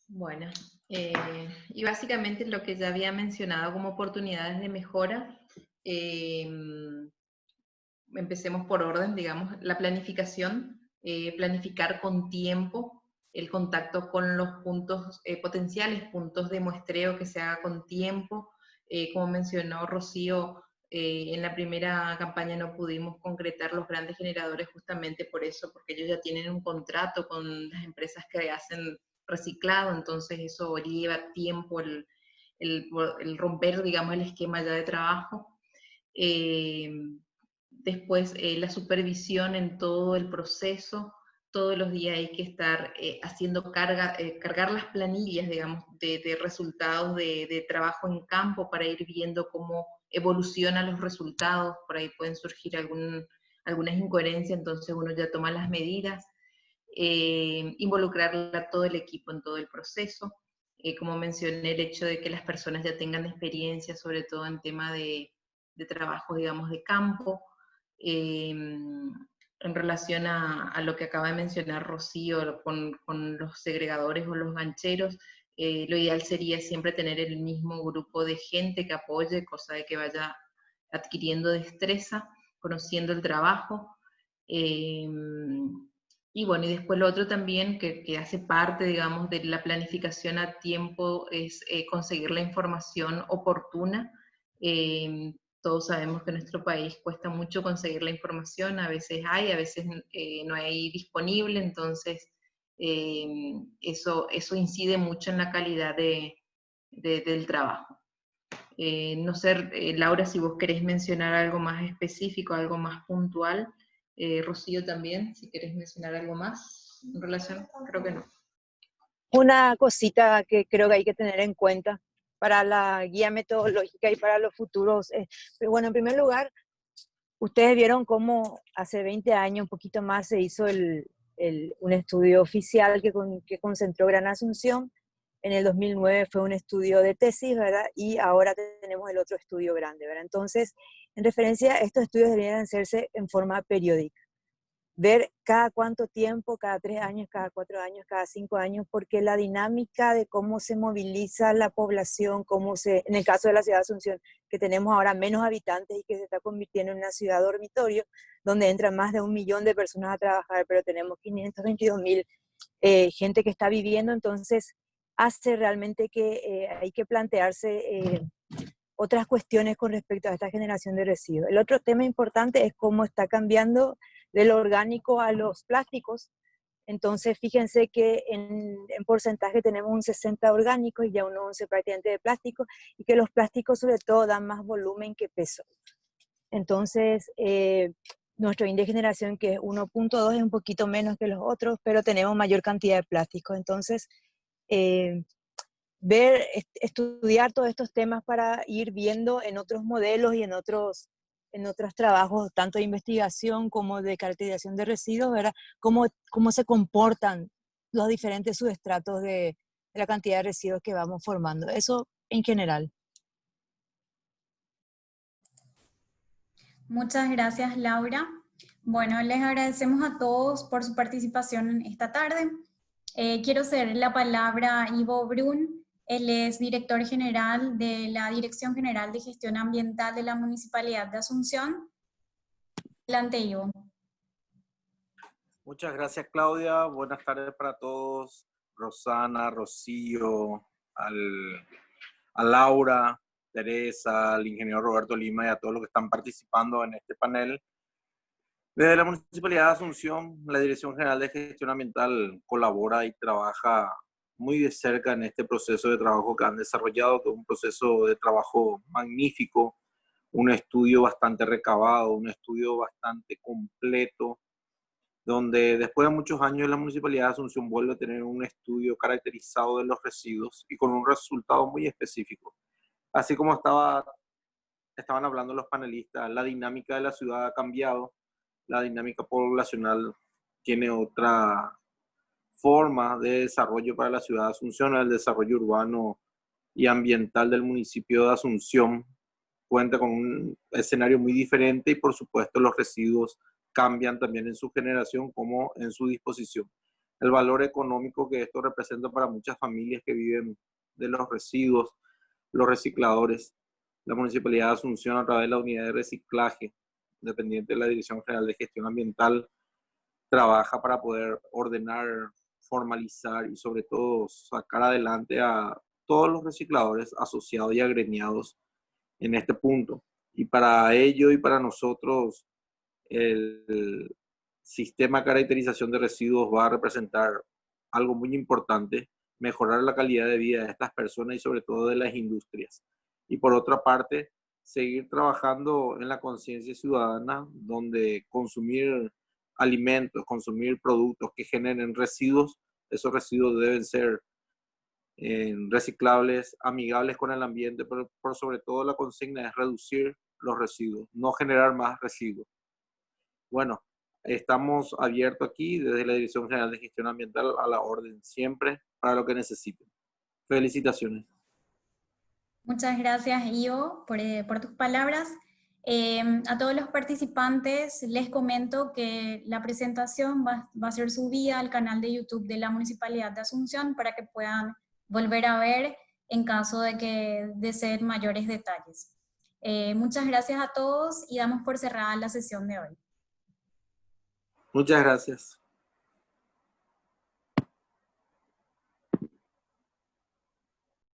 Bueno, y básicamente lo que ya había mencionado como oportunidades de mejora, empecemos por orden, digamos, la planificación, planificar con tiempo el contacto con los puntos, potenciales puntos de muestreo, que se haga con tiempo. Como mencionó Rocío, en la primera campaña no pudimos concretar los grandes generadores justamente por eso, porque ellos ya tienen un contrato con las empresas que hacen reciclado, entonces eso lleva tiempo el romper, digamos, el esquema ya de trabajo. Después, la supervisión en todo el proceso. Todos los días hay que estar haciendo cargar las planillas, digamos, de resultados de trabajo en campo para ir viendo cómo evolucionan los resultados. Por ahí pueden surgir algunas incoherencias, entonces uno ya toma las medidas. Involucrar a todo el equipo en todo el proceso. Como mencioné, el hecho de que las personas ya tengan experiencia, sobre todo en tema de trabajo, digamos, de campo. En relación a lo que acaba de mencionar Rocío con los segregadores o los gancheros, lo ideal sería siempre tener el mismo grupo de gente que apoye, cosa de que vaya adquiriendo destreza, conociendo el trabajo. Y bueno, y después lo otro también que hace parte, digamos, de la planificación a tiempo es conseguir la información oportuna. Todos sabemos que en nuestro país cuesta mucho conseguir la información, a veces hay, a veces no hay disponible, entonces eso incide mucho en la calidad del trabajo. No sé, Laura, si vos querés mencionar algo más específico, algo más puntual. Rocío también, si querés mencionar algo más en relación, creo que no. Una cosita que creo que hay que tener en cuenta para la guía metodológica y para los futuros. Bueno, en primer lugar, ustedes vieron cómo hace 20 años, un poquito más, se hizo un estudio oficial que concentró Gran Asunción, en el 2009 fue un estudio de tesis, ¿verdad? Y ahora tenemos el otro estudio grande, ¿verdad? Entonces, en referencia, estos estudios deberían hacerse en forma periódica. Ver cada cuánto tiempo, cada 3 años, cada 4 años, cada 5 años, porque la dinámica de cómo se moviliza la población, en el caso de la ciudad de Asunción, que tenemos ahora menos habitantes y que se está convirtiendo en una ciudad dormitorio, donde entran más de 1 millón de personas a trabajar, pero tenemos 522.000 gente que está viviendo, entonces hace realmente que hay que plantearse otras cuestiones con respecto a esta generación de residuos. El otro tema importante es cómo está cambiando del orgánico a los plásticos. Entonces, fíjense que en porcentaje tenemos un 60 orgánicos y ya un 11 prácticamente de plástico, y que los plásticos sobre todo dan más volumen que peso. Entonces, nuestro índice de generación, que es 1.2, es un poquito menos que los otros, pero tenemos mayor cantidad de plásticos. Entonces, estudiar todos estos temas para ir viendo en otros modelos y en otros trabajos, tanto de investigación como de caracterización de residuos, ¿verdad? Cómo se comportan los diferentes subestratos de la cantidad de residuos que vamos formando. Eso en general. Muchas gracias, Laura. Bueno, les agradecemos a todos por su participación esta tarde. Quiero ceder la palabra a Ivo Brun. Él es director general de la Dirección General de Gestión Ambiental de la Municipalidad de Asunción. Adelante, Ivo. Muchas gracias, Claudia. Buenas tardes para todos. Rosana, Rocío, a Laura, Teresa, al ingeniero Roberto Lima y a todos los que están participando en este panel. Desde la Municipalidad de Asunción, la Dirección General de Gestión Ambiental colabora y trabaja muy de cerca en este proceso de trabajo que han desarrollado, que es un proceso de trabajo magnífico, un estudio bastante recabado, un estudio bastante completo, donde después de muchos años la Municipalidad de Asunción vuelve a tener un estudio caracterizado de los residuos y con un resultado muy específico. Así como estaban hablando los panelistas, la dinámica de la ciudad ha cambiado, la dinámica poblacional tiene otra forma de desarrollo para la ciudad de Asunción. El desarrollo urbano y ambiental del municipio de Asunción cuenta con un escenario muy diferente y por supuesto los residuos cambian también en su generación como en su disposición. El valor económico que esto representa para muchas familias que viven de los residuos, los recicladores, la Municipalidad de Asunción a través de la unidad de reciclaje, dependiente de la Dirección General de Gestión Ambiental, trabaja para poder ordenar, formalizar y sobre todo sacar adelante a todos los recicladores asociados y agremiados en este punto. Y para ello y para nosotros, el sistema de caracterización de residuos va a representar algo muy importante, mejorar la calidad de vida de estas personas y sobre todo de las industrias. Y por otra parte, seguir trabajando en la conciencia ciudadana, donde consumir alimentos, consumir productos que generen residuos, esos residuos deben ser reciclables, amigables con el ambiente, pero por sobre todo la consigna es reducir los residuos, no generar más residuos. Bueno, estamos abiertos aquí desde la Dirección General de Gestión Ambiental a la orden siempre para lo que necesiten. Felicitaciones. Muchas gracias, Ivo, por tus palabras. A todos los participantes les comento que la presentación va a ser subida al canal de YouTube de la Municipalidad de Asunción para que puedan volver a ver en caso de que deseen mayores detalles. Muchas gracias a todos y damos por cerrada la sesión de hoy. Muchas gracias.